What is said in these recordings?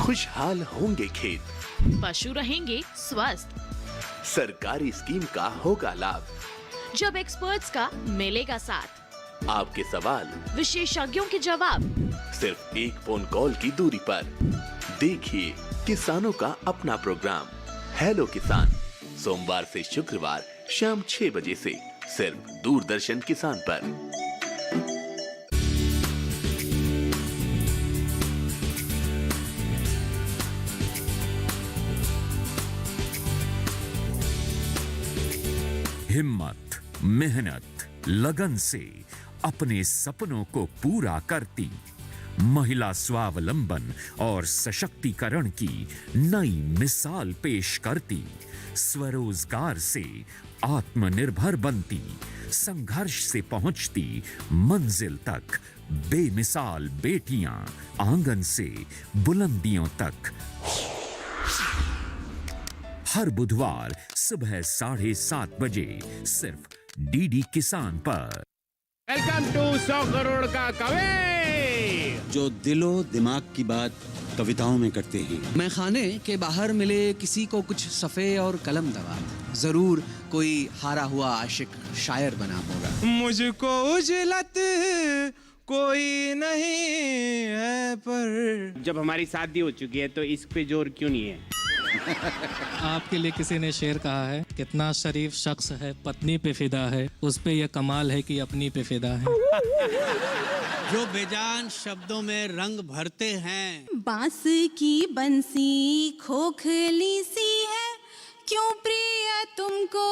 खुशहाल होंगे खेत, पशु रहेंगे स्वस्थ। सरकारी स्कीम का होगा लाभ, जब एक्सपर्ट्स का मिलेगा साथ, आपके सवाल विशेषज्ञों के जवाब, सिर्फ एक फोन कॉल की दूरी पर। देखिए किसानों का अपना प्रोग्राम हेलो किसान, सोमवार से शुक्रवार शाम 6 बजे से सिर्फ दूरदर्शन किसान पर। हिम्मत, मेहनत, लगन से अपने सपनों को पूरा करती, महिला स्वावलंबन और सशक्तिकरण की नई मिसाल पेश करती, स्वरोजगार से आत्मनिर्भर बनती, संघर्ष से पहुंचती मंजिल तक, बेमिसाल बेटियां आंगन से बुलंदियों तक। हर बुधवार सुबह 7:30 बजे सिर्फ डीडी किसान पर। वेलकम टू 100 करोड़ का कवि, जो दिलो दिमाग की बात कविताओं में करते हैं। मैं खाने के बाहर मिले किसी को कुछ सफ़े और कलम दवा, जरूर कोई हारा हुआ आशिक शायर बना होगा। मुझको उजलत कोई नहीं है पर जब हमारी शादी हो चुकी है तो इस पे जोर क्यों नहीं है? आपके लिए किसी ने शेर कहा है, कितना शरीफ शख्स है पत्नी पे फिदा है, उस पे यह कमाल है कि अपनी पे फिदा है। जो बेजान शब्दों में रंग भरते हैं। बांस की बंसी खोखली सी है, क्यों प्रिय तुमको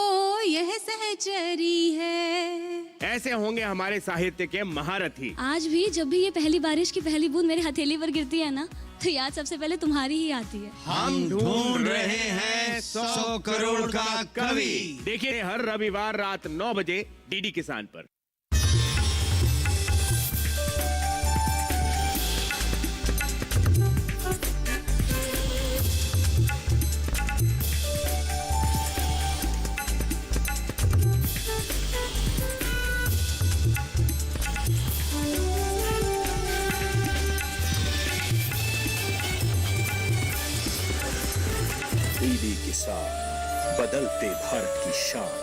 यह सहचरी है। ऐसे होंगे हमारे साहित्य के महारथी। आज भी जब भी ये पहली बारिश की पहली बूंद मेरे हथेली पर गिरती है ना, तो याद सबसे पहले तुम्हारी ही आती है। हम ढूंढ रहे हैं 100 करोड़ का कवि। देखिए हर रविवार रात 9 बजे डीडी किसान पर। डीडी किसान, बदलते भारत की शान।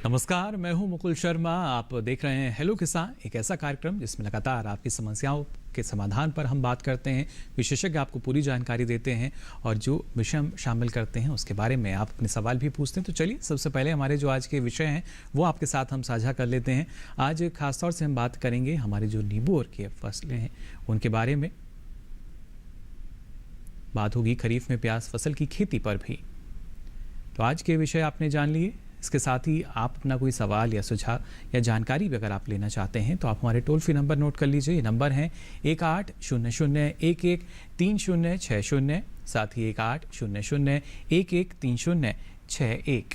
नमस्कार, मैं हूं मुकुल शर्मा। आप देख रहे हैं हेलो किसान, एक ऐसा कार्यक्रम जिसमें लगातार आपकी समस्याओं के समाधान पर हम बात करते हैं। विशेषज्ञ आपको पूरी जानकारी देते हैं और जो विषय हम शामिल करते हैं उसके बारे में आप अपने सवाल भी पूछते हैं। तो चलिए सबसे पहले हमारे जो आज के विषय हैं वो आपके साथ हम साझा कर लेते हैं। आज खासतौर से हम बात करेंगे हमारे जो नींबू और की फसलें हैं उनके बारे में। बात होगी खरीफ में प्याज फसल की खेती पर भी। तो आज के विषय आपने जान लिए। इसके साथ ही आप अपना कोई सवाल या सुझाव या जानकारी भी अगर आप लेना चाहते हैं तो आप हमारे टोल फ्री नंबर नोट कर लीजिए। ये नंबर है 1800113060, साथ ही 1800113061।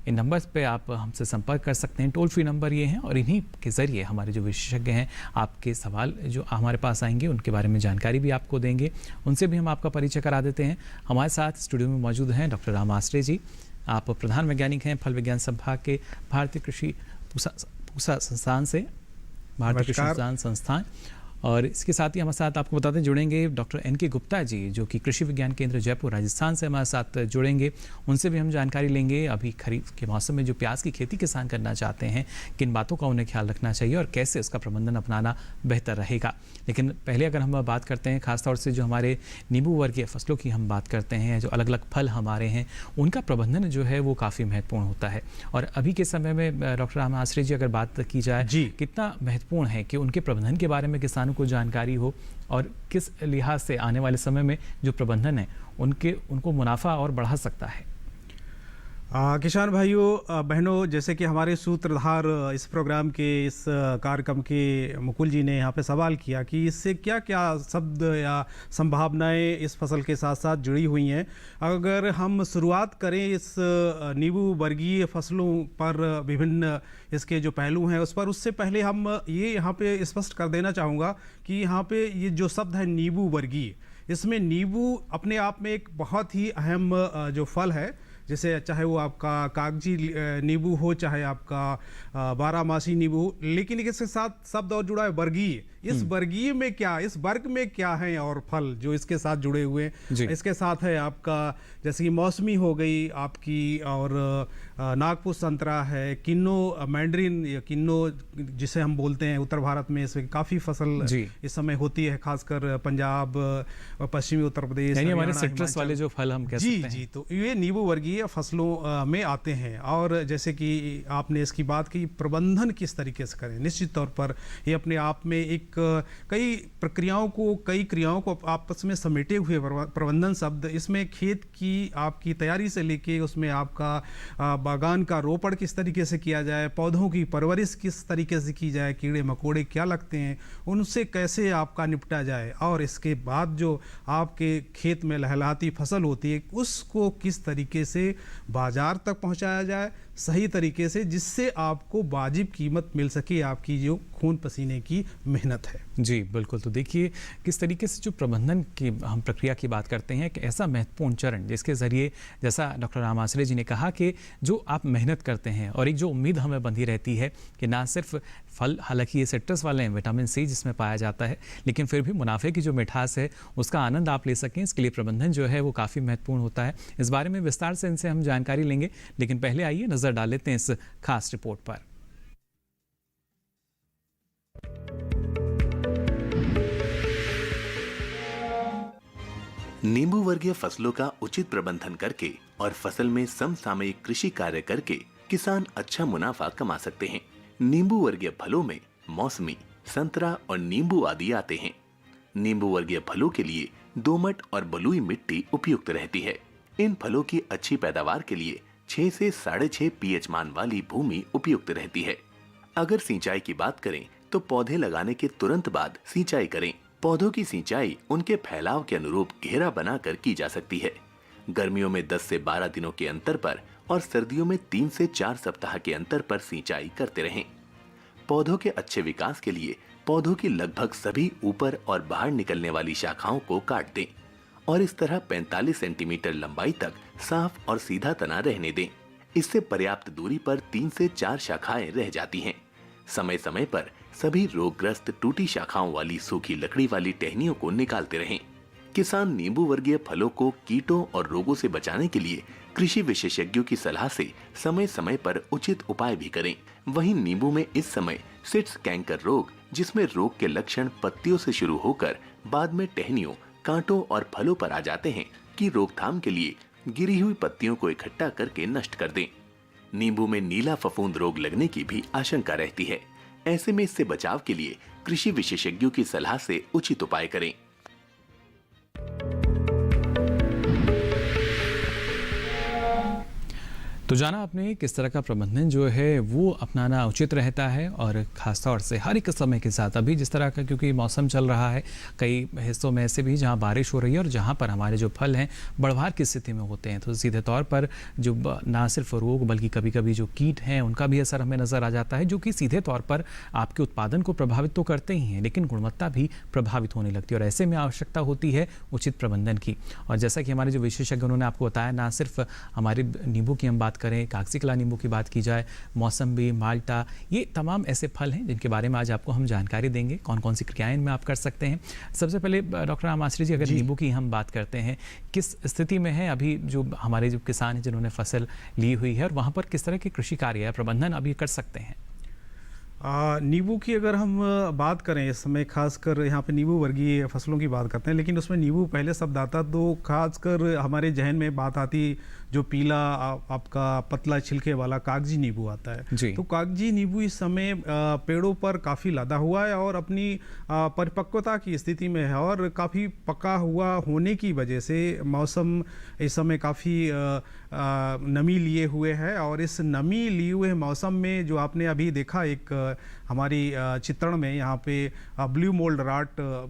इन नंबर्स पे आप हमसे संपर्क कर सकते हैं। टोल फ्री नंबर ये हैं और इन्हीं के ज़रिए हमारे जो विशेषज्ञ हैं आपके सवाल जो हमारे पास आएंगे उनके बारे में जानकारी भी आपको देंगे। उनसे भी हम आपका परिचय करा देते हैं। हमारे साथ स्टूडियो में मौजूद हैं डॉक्टर राम आश्रय जी। आप प्रधान वैज्ञानिक हैं फल विज्ञान संभाग के भारतीय कृषि पूसा संस्थान से, भारतीय कृषि विज्ञान संस्थान। और इसके साथ ही हमारे साथ आपको बताते जुड़ेंगे डॉक्टर NK गुप्ता जी, जो कि कृषि विज्ञान केंद्र जयपुर राजस्थान से हमारे साथ जुड़ेंगे। उनसे भी हम जानकारी लेंगे अभी खरीफ के मौसम में जो प्याज की खेती किसान करना चाहते हैं किन बातों का उन्हें ख्याल रखना चाहिए और कैसे उसका प्रबंधन अपनाना बेहतर रहेगा। लेकिन पहले अगर हम बात करते हैं खासतौर से जो हमारे नींबू वर्गीय फसलों की हम बात करते हैं, जो अलग अलग फल हमारे हैं उनका प्रबंधन जो है वो काफ़ी महत्वपूर्ण होता है। और अभी के समय में डॉक्टर राम आश्रय जी अगर बात की जाए जी कितना महत्वपूर्ण है कि उनके प्रबंधन के बारे में किसानों उनको जानकारी हो और किस लिहाज से आने वाले समय में जो प्रबंधन है उनको मुनाफा और बढ़ा सकता है? किसान भाइयों बहनों, जैसे कि हमारे सूत्रधार इस प्रोग्राम के इस कार्यक्रम के मुकुल जी ने यहाँ पे सवाल किया कि इससे क्या क्या शब्द या संभावनाएं इस फसल के साथ साथ जुड़ी हुई हैं। अगर हम शुरुआत करें इस नींबू वर्गीय फसलों पर विभिन्न इसके जो पहलू हैं उस पर, उससे पहले हम ये यहाँ पे स्पष्ट कर देना चाहूँगा कि यहाँ पे ये जो शब्द है नींबू वर्गीय, इसमें नींबू अपने आप में एक बहुत ही अहम जो फल है, जैसे चाहे वो आपका कागजी नींबू हो, चाहे आपका बारहमासी नींबू हो, लेकिन इसके साथ शब्द और जुड़ा है वर्गीय। इस वर्गीय में क्या, इस वर्ग में क्या है और फल जो इसके साथ जुड़े हुए हैं, इसके साथ है आपका जैसे कि मौसमी हो गई आपकी, और नागपुर संतरा है, किन्नो मैंड्रिन या किन्नो जिसे हम बोलते हैं उत्तर भारत में, इसमें काफ़ी फसल इस समय होती है, खासकर पंजाब, पश्चिमी उत्तर प्रदेश, हमारे सिट्रस वाले जो फल हम कह सकते हैं। जी, तो ये नींबू वर्गीय फसलों में आते हैं। और जैसे कि आपने इसकी बात की, प्रबंधन किस तरीके से करें, निश्चित तौर पर ये अपने आप में एक कई प्रक्रियाओं को, कई क्रियाओं को आपस में समेटे हुए प्रबंधन शब्द। इसमें खेत की आपकी तैयारी से लेके उसमें आपका बागान का रोपण किस तरीके से किया जाए, पौधों की परवरिश किस तरीके से की जाए, कीड़े मकोड़े क्या लगते हैं उनसे कैसे आपका निपटा जाए, और इसके बाद जो आपके खेत में लहलहाती फसल होती है उसको किस तरीके से बाजार तक पहुंचाया जाए सही तरीके से, जिससे आपको वाजिब कीमत मिल सके आपकी जो खून पसीने की मेहनत है। जी बिल्कुल। तो देखिए किस तरीके से जो प्रबंधन की हम प्रक्रिया की बात करते हैं, कि ऐसा महत्वपूर्ण चरण जिसके ज़रिए, जैसा डॉक्टर राम आश्रय जी ने कहा कि जो आप मेहनत करते हैं और एक जो उम्मीद हमें बंधी रहती है कि ना सिर्फ फल, हालांकि ये सिट्रस वाले हैं, विटामिन सी जिसमें पाया जाता है, लेकिन फिर भी मुनाफे की जो मिठास है उसका आनंद आप ले सकें, इसके लिए प्रबंधन जो है वो काफ़ी महत्वपूर्ण होता है। इस बारे में विस्तार से इनसे हम जानकारी लेंगे, लेकिन पहले आइए नज़र डाल लेते हैं इस खास रिपोर्ट पर। नींबू वर्गीय फसलों का उचित प्रबंधन करके और फसल में समसामयिक कृषि कार्य करके किसान अच्छा मुनाफा कमा सकते हैं। नींबू वर्गीय फलों में मौसमी, संतरा और नींबू आदि आते हैं। नींबू वर्गीय फलों के लिए दोमट और बलुई मिट्टी उपयुक्त रहती है। इन फलों की अच्छी पैदावार के लिए 6 से 6.5 pH मान वाली भूमि उपयुक्त रहती है। अगर सिंचाई की बात करें तो पौधे लगाने के तुरंत बाद सिंचाई करें। पौधों की सिंचाई उनके फैलाव के अनुरूप घेरा बनाकर की जा सकती है। गर्मियों में 10 से 12 दिनों के अंतर पर और सर्दियों में 3 से 4 सप्ताह के अंतर पर सिंचाई करते रहें। पौधों के अच्छे विकास के लिए पौधों की लगभग सभी ऊपर और बाहर निकलने वाली शाखाओं को काट दें और इस तरह 45 सेंटीमीटर लंबाई तक साफ और सीधा तना रहने दें। इससे पर्याप्त दूरी पर 3 से 4 शाखाएं रह जाती हैं। समय समय पर सभी रोगग्रस्त टूटी शाखाओं वाली सूखी लकड़ी वाली टहनियों को निकालते रहें। किसान नींबू वर्गीय फलों को कीटों और रोगों से बचाने के लिए कृषि विशेषज्ञों की सलाह से समय समय पर उचित उपाय भी करें। वहीं नींबू में इस समय सिट्स कैंकर रोग, जिसमें रोग के लक्षण पत्तियों से शुरू होकर बाद में टहनियों, कांटों और फलों पर आ जाते हैं, की रोकथाम के लिए गिरी हुई पत्तियों को इकट्ठा करके नष्ट कर दें। नींबू में नीला फफूंद रोग लगने की भी आशंका रहती है। ऐसे में इससे बचाव के लिए कृषि विशेषज्ञों की सलाह से उचित उपाय करें। तो जाना आपने किस तरह का प्रबंधन जो है वो अपनाना उचित रहता है, और ख़ासतौर से हर एक समय के साथ अभी जिस तरह का, क्योंकि मौसम चल रहा है, कई हिस्सों में ऐसे भी जहां बारिश हो रही है और जहां पर हमारे जो फल हैं बढ़वार की स्थिति में होते हैं, तो सीधे तौर पर जो ना सिर्फ रोग बल्कि कभी कभी जो कीट हैं उनका भी असर हमें नज़र आ जाता है, जो कि सीधे तौर पर आपके उत्पादन को प्रभावित तो करते ही हैं, लेकिन गुणवत्ता भी प्रभावित होने लगती है। और ऐसे में आवश्यकता होती है उचित प्रबंधन की। और जैसा कि हमारे जो विशेषज्ञ उन्होंने आपको बताया, ना सिर्फ हमारे नींबू की हम बात करें, कागजी कला नींबू की बात की जाए, मौसम्बी, माल्टा, ये तमाम ऐसे फल हैं जिनके बारे में आज आपको हम जानकारी देंगे, कौन कौन सी क्रियाएं इनमें आप कर सकते हैं। सबसे पहले डॉक्टर राम आश्रय जी, अगर नींबू की हम बात करते हैं, किस स्थिति में है अभी जो हमारे जो किसान हैं जिन्होंने फसल ली हुई है, और वहाँ पर किस तरह के कृषि कार्य या प्रबंधन अभी कर सकते हैं? नींबू की अगर हम बात करें इस समय, खासकर यहाँ पे नींबू वर्गीय फसलों की बात करते हैं, लेकिन उसमें नींबू पहले शब्द आता तो खासकर हमारे जहन में बात आती जो पीला आपका पतला छिलके वाला कागजी नींबू आता है। तो कागजी नींबू इस समय पेड़ों पर काफ़ी लदा हुआ है और अपनी परिपक्वता की स्थिति में है, और काफ़ी पका हुआ होने की वजह से मौसम इस समय काफ़ी नमी लिए हुए है, और इस नमी लिए हुए मौसम में जो आपने अभी देखा एक हमारी चित्रण में यहाँ पे ब्लू मोल्ड राट,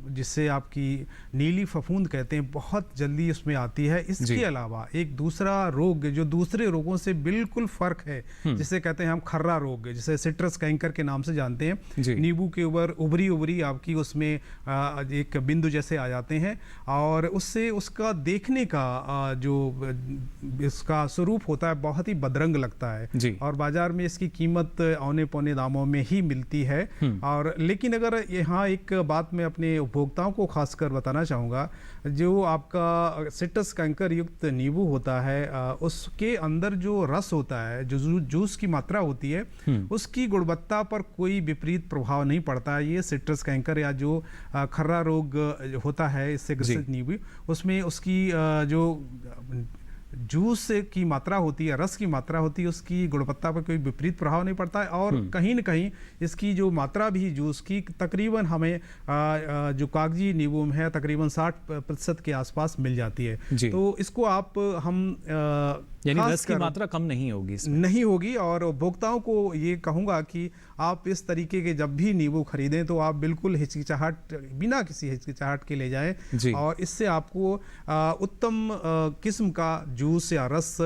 जिससे आपकी नीली फफूंद कहते हैं, बहुत जल्दी उसमें आती है। इसके अलावा एक दूसरा रोग जो दूसरे रोगों से बिल्कुल फर्क है, जिसे कहते हैं हम खर्रा रोग, जिसे सिट्रस कैंकर के नाम से जानते हैं। नींबू के ऊपर उभरी उभरी आपकी उसमें एक बिंदु जैसे आ जाते हैं, और उससे उसका देखने का जो इसका स्वरूप होता है बहुत ही बदरंग लगता है, और बाजार में इसकी कीमत औने पौने दामों में ही मिलती है। और लेकिन अगर यहाँ एक बात मैं अपने उपभोक्ताओं को खासकर बताना चाहूँगा, जो आपका सिट्रस कैंकर युक्त नींबू होता है उसके अंदर जो रस होता है, जो जूस की मात्रा होती है, उसकी गुणवत्ता पर कोई विपरीत प्रभाव नहीं पड़ता है। ये सिट्रस कैंकर या जो खर्रा रोग होता है इससे ग्रसित नींबू, उसमें उसकी जो जूस की मात्रा होती है, रस की मात्रा होती है, उसकी गुणवत्ता पर कोई विपरीत प्रभाव नहीं पड़ता है। और कहीं न कहीं इसकी जो मात्रा भी जूस की तकरीबन हमें जो कागजी नींबू में है तकरीबन 60% के आसपास मिल जाती है। तो इसको आप हम यानी रस की मात्रा कम नहीं होगी इसमें? नहीं होगी। और उपभोक्ताओं को ये कहूँगा कि आप इस तरीके के जब भी नींबू खरीदें तो आप बिल्कुल हिचकिचाहट, बिना किसी हिचकिचाहट के ले जाएं, और इससे आपको उत्तम किस्म का जूस या रस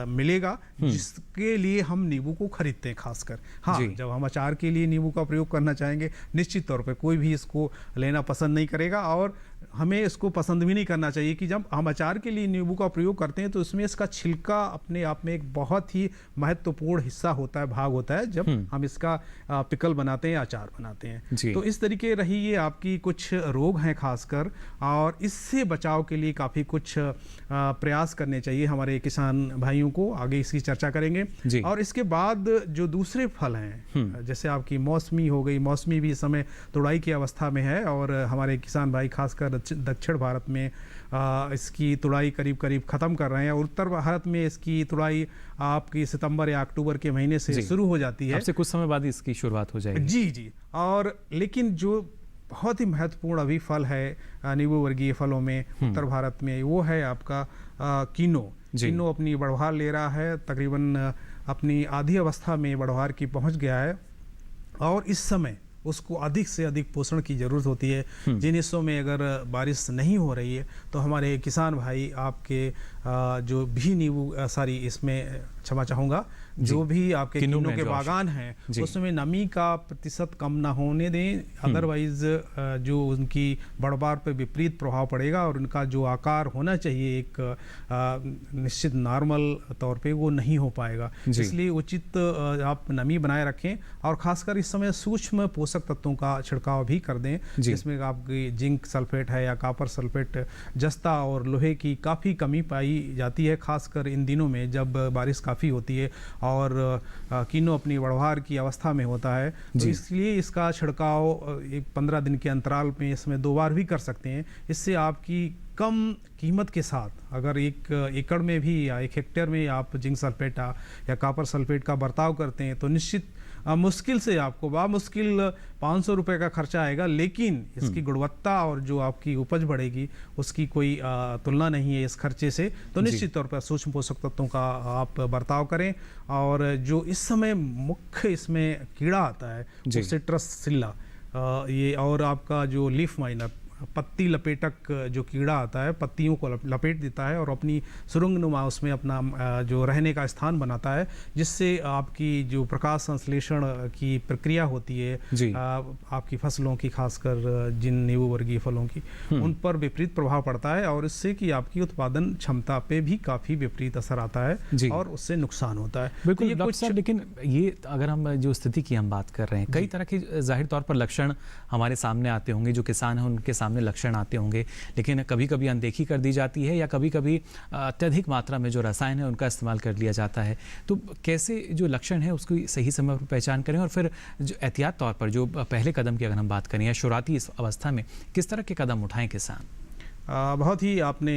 मिलेगा, जिसके लिए हम नींबू को खरीदते हैं खासकर। हाँ, जब हम अचार के लिए नींबू का प्रयोग करना चाहेंगे, निश्चित तौर पर कोई भी इसको लेना पसंद नहीं करेगा, और हमें इसको पसंद भी नहीं करना चाहिए कि जब हम अचार के लिए नींबू का प्रयोग करते हैं तो इसमें इसका छिलका अपने आप में एक बहुत ही महत्वपूर्ण हिस्सा होता है, भाग होता है, जब हम इसका पिकल बनाते हैं, अचार बनाते हैं। तो इस तरीके रही ये आपकी कुछ रोग हैं खासकर, और इससे बचाव के लिए काफ़ी कुछ प्रयास करने चाहिए हमारे किसान भाइयों को। आगे इसकी चर्चा करेंगे। और इसके बाद जो दूसरे फल हैं, जैसे आपकी मौसमी हो गई, मौसमी भी इस समय तुड़ाई की अवस्था में है, और हमारे किसान भाई खासकर दक्षिण भारत में इसकी तुड़ाई करीब करीब ख़त्म कर रहे हैं, और उत्तर भारत में इसकी तुड़ाई आपकी सितंबर या अक्टूबर के महीने से शुरू हो जाती है। आपसे कुछ समय बाद इसकी शुरुआत हो जाएगी। जी। और लेकिन जो बहुत ही महत्वपूर्ण अभी फल है नींबू वर्गीय फलों में उत्तर भारत में, वो है आपका कीनो। कीनो अपनी बढ़वार ले रहा है, तकरीबन अपनी आधी अवस्था में बढ़वार की पहुंच गया है, और इस समय उसको अधिक से अधिक पोषण की ज़रूरत होती है। जिन हिस्सों में अगर बारिश नहीं हो रही है तो हमारे किसान भाई आपके जो भी नींबू इसमें क्षमा चाहूँगा, जो भी आपके कीनों के बागान हैं उसमें नमी का प्रतिशत कम ना होने दें, अदरवाइज जो उनकी बढ़वार पर विपरीत प्रभाव पड़ेगा, और उनका जो आकार होना चाहिए एक निश्चित नॉर्मल तौर पे वो नहीं हो पाएगा। इसलिए उचित आप नमी बनाए रखें, और खासकर इस समय सूक्ष्म पोषक तत्वों का छिड़काव भी कर दें, जिसमें आपकी जिंक सल्फेट है या कॉपर सल्फेट, जस्ता और लोहे की काफ़ी कमी पाई जाती है, खासकर इन दिनों में जब बारिश काफ़ी होती है और कीनो अपनी बढ़वार की अवस्था में होता है। तो इसलिए इसका छिड़काव 15 दिन के अंतराल में इसमें 2 बार भी कर सकते हैं। इससे आपकी कम कीमत के साथ अगर 1 एकड़ में भी या 1 हेक्टेयर में आप जिंक सल्फेट या कॉपर सल्फेट का बर्ताव करते हैं तो निश्चित मुश्किल से आपको मुश्किल 500 रुपये का खर्चा आएगा, लेकिन इसकी गुणवत्ता और जो आपकी उपज बढ़ेगी उसकी कोई तुलना नहीं है इस खर्चे से। तो निश्चित तौर पर सूक्ष्म पोषक तत्वों का आप बर्ताव करें। और जो इस समय मुख्य इसमें कीड़ा आता है वो सिट्रस सिल्ला, ये, और आपका जो लीफ माइनर पत्ती लपेटक जो कीड़ा आता है, पत्तियों को लपेट देता है और अपनी सुरंगनुमा उसमें अपना जो रहने का स्थान बनाता है, जिससे आपकी जो प्रकाश संश्लेषण की प्रक्रिया होती है आपकी फसलों की, खासकर जिन नींबू वर्गीय फलों की, उन पर विपरीत प्रभाव पड़ता है, और इससे कि आपकी उत्पादन क्षमता पे भी काफ़ी विपरीत असर आता है और उससे नुकसान होता है। बिल्कुल डॉक्टर साहब, लेकिन ये अगर हम जो स्थिति की हम बात कर रहे हैं, कई तरह के जाहिर तौर पर लक्षण हमारे सामने आते होंगे, जो किसान हैं उनके सामने सामने लक्षण आते होंगे, लेकिन कभी कभी अनदेखी कर दी जाती है या कभी कभी अत्यधिक मात्रा में जो रसायन है उनका इस्तेमाल कर लिया जाता है। तो कैसे जो लक्षण है उसकी सही समय पर पहचान करें, और फिर जो एहतियात तौर पर जो पहले कदम की अगर हम बात करें या शुरुआती इस अवस्था में किस तरह के कदम उठाएं किसान? बहुत ही आपने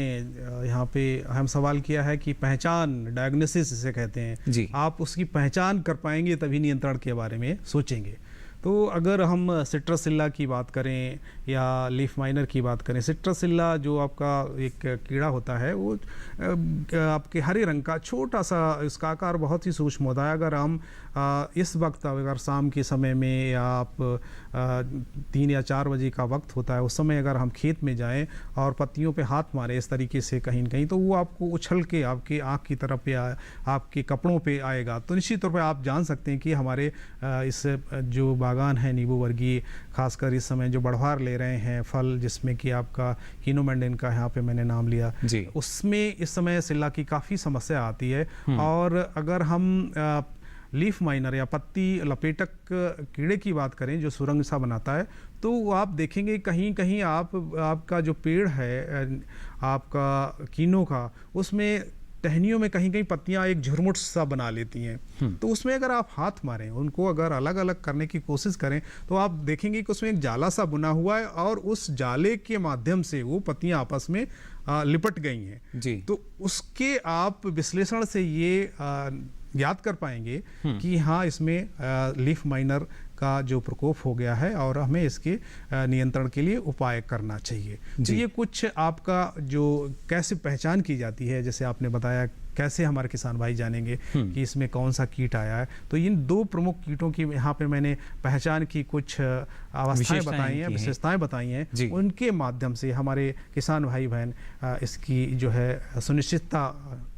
यहाँ पे अहम सवाल किया है कि पहचान, डायग्नोसिस इसे कहते हैं जी। आप उसकी पहचान कर पाएंगे तभी नियंत्रण के बारे में सोचेंगे। तो अगर हम सिट्रसिल्ला की बात करें या लीफ माइनर की बात करें, सिट्रसिल्ला जो आपका एक कीड़ा होता है वो आपके हरे रंग का छोटा सा, इसका आकार बहुत ही सूक्ष्म होता है। अगर हम इस वक्त अगर शाम के समय में या आप 3 या 4 बजे का वक्त होता है उस समय अगर हम खेत में जाएं और पत्तियों पे हाथ मारें इस तरीके से कहीं न कहीं, तो वो आपको उछल के आपके आँख की तरफ या आपके कपड़ों पे आएगा। तो निश्चित तौर पे आप जान सकते हैं कि हमारे इस जो बागान है नींबू वर्गीय, खासकर इस समय जो बढ़वार ले रहे हैं फल, जिसमें कि आपका कीनोमैंडिन का यहाँ पे मैंने नाम लिया, उसमें इस समय सिल्ला की काफ़ी समस्या आती है। और अगर हम लीफ माइनर या पत्ती लपेटक कीड़े की बात करें जो सुरंग सा बनाता है, तो आप देखेंगे कहीं कहीं आपका जो पेड़ है आपका कीनो का, उसमें टहनियों में कहीं कहीं पत्तियां एक झुरमुट सा बना लेती हैं। तो उसमें अगर आप हाथ मारें, उनको अगर अलग अलग करने की कोशिश करें, तो आप देखेंगे कि उसमें एक जाला सा बुना हुआ है और उस जाले के माध्यम से वो पत्तियां आपस में लिपट गई हैं जी। तो उसके आप विश्लेषण से ये याद कर पाएंगे कि हाँ, इसमें लीफ माइनर का जो प्रकोप हो गया है और हमें इसके नियंत्रण के लिए उपाय करना चाहिए। तो ये कुछ आपका जो कैसे पहचान की जाती है, जैसे आपने बताया कैसे हमारे किसान भाई जानेंगे कि इसमें कौन सा कीट आया है, तो इन 2 प्रमुख कीटों की यहाँ पे मैंने पहचान की कुछ अवस्थाएं बताई हैं, विशेषताएं बताई हैं, उनके माध्यम से हमारे किसान भाई बहन इसकी जो है सुनिश्चितता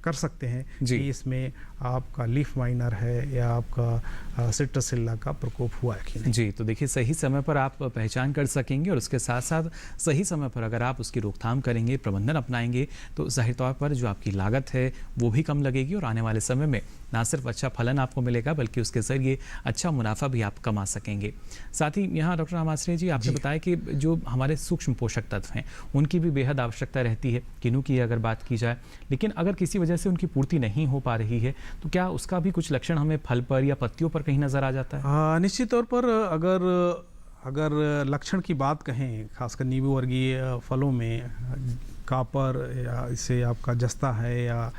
कर सकते हैं कि इसमें आपका लीफ माइनर है या आपका सिट्रसिल्ला का प्रकोप हुआ है कि नहीं। जी, तो देखिए सही समय पर आप पहचान कर सकेंगे और उसके साथ साथ सही समय पर अगर आप उसकी रोकथाम करेंगे, प्रबंधन अपनाएंगे, तो जाहिर तौर पर जो आपकी लागत है वो भी कम लगेगी और आने वाले समय में ना सिर्फ अच्छा फलन आपको मिलेगा बल्कि उसके ज़रिए अच्छा मुनाफा भी आप कमा सकेंगे। साथ ही यहाँ डॉक्टर राम आश्रय जी आपने बताया कि जो हमारे सूक्ष्म पोषक तत्व हैं उनकी भी बेहद आवश्यकता रहती है, कीनू की अगर बात की जाए, लेकिन अगर किसी वजह से उनकी पूर्ति नहीं हो पा रही है तो क्या उसका भी कुछ लक्षण हमें फल पर या पत्तियों पर कहीं नज़र आ जाता है? निश्चित तौर पर अगर लक्षण की बात कहें, खासकर नींबू वर्गीय फलों में कापर या इसे आपका जस्ता है या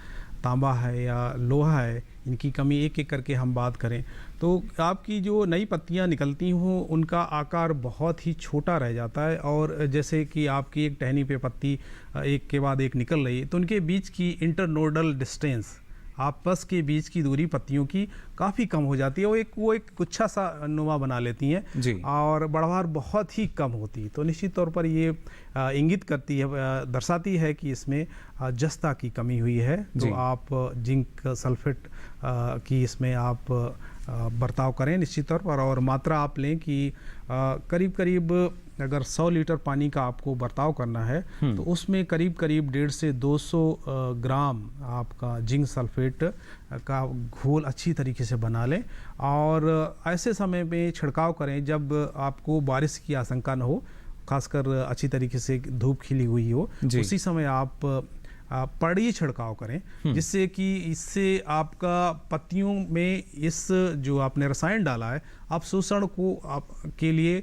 तांबा है या लोहा है, इनकी कमी एक एक करके हम बात करें तो आपकी जो नई पत्तियां निकलती हों उनका आकार बहुत ही छोटा रह जाता है। और जैसे कि आपकी एक टहनी पे पत्ती एक के बाद एक निकल रही है तो उनके बीच की इंटरनोडल डिस्टेंस, आपस के बीच की दूरी पत्तियों की काफ़ी कम हो जाती है, वो एक गुच्छा सा नुमा बना लेती हैं जी। और बढ़वार बहुत ही कम होती है। तो निश्चित तौर पर ये इंगित करती है, दर्शाती है कि इसमें जस्ता की कमी हुई है। तो आप जिंक सल्फेट की इसमें आप बर्ताव करें निश्चित तौर पर, और मात्रा आप लें कि करीब करीब अगर 100 लीटर पानी का आपको बर्ताव करना है तो उसमें करीब करीब 150 से 200 ग्राम आपका जिंक सल्फेट का घोल अच्छी तरीके से बना लें और ऐसे समय में छिड़काव करें जब आपको बारिश की आशंका न हो, खासकर अच्छी तरीके से धूप खिली हुई हो, उसी समय आप पड़ी छिड़काव करें, जिससे कि इससे आपका पत्तियों में इस जो आपने रसायन डाला है आप शोषण को के लिए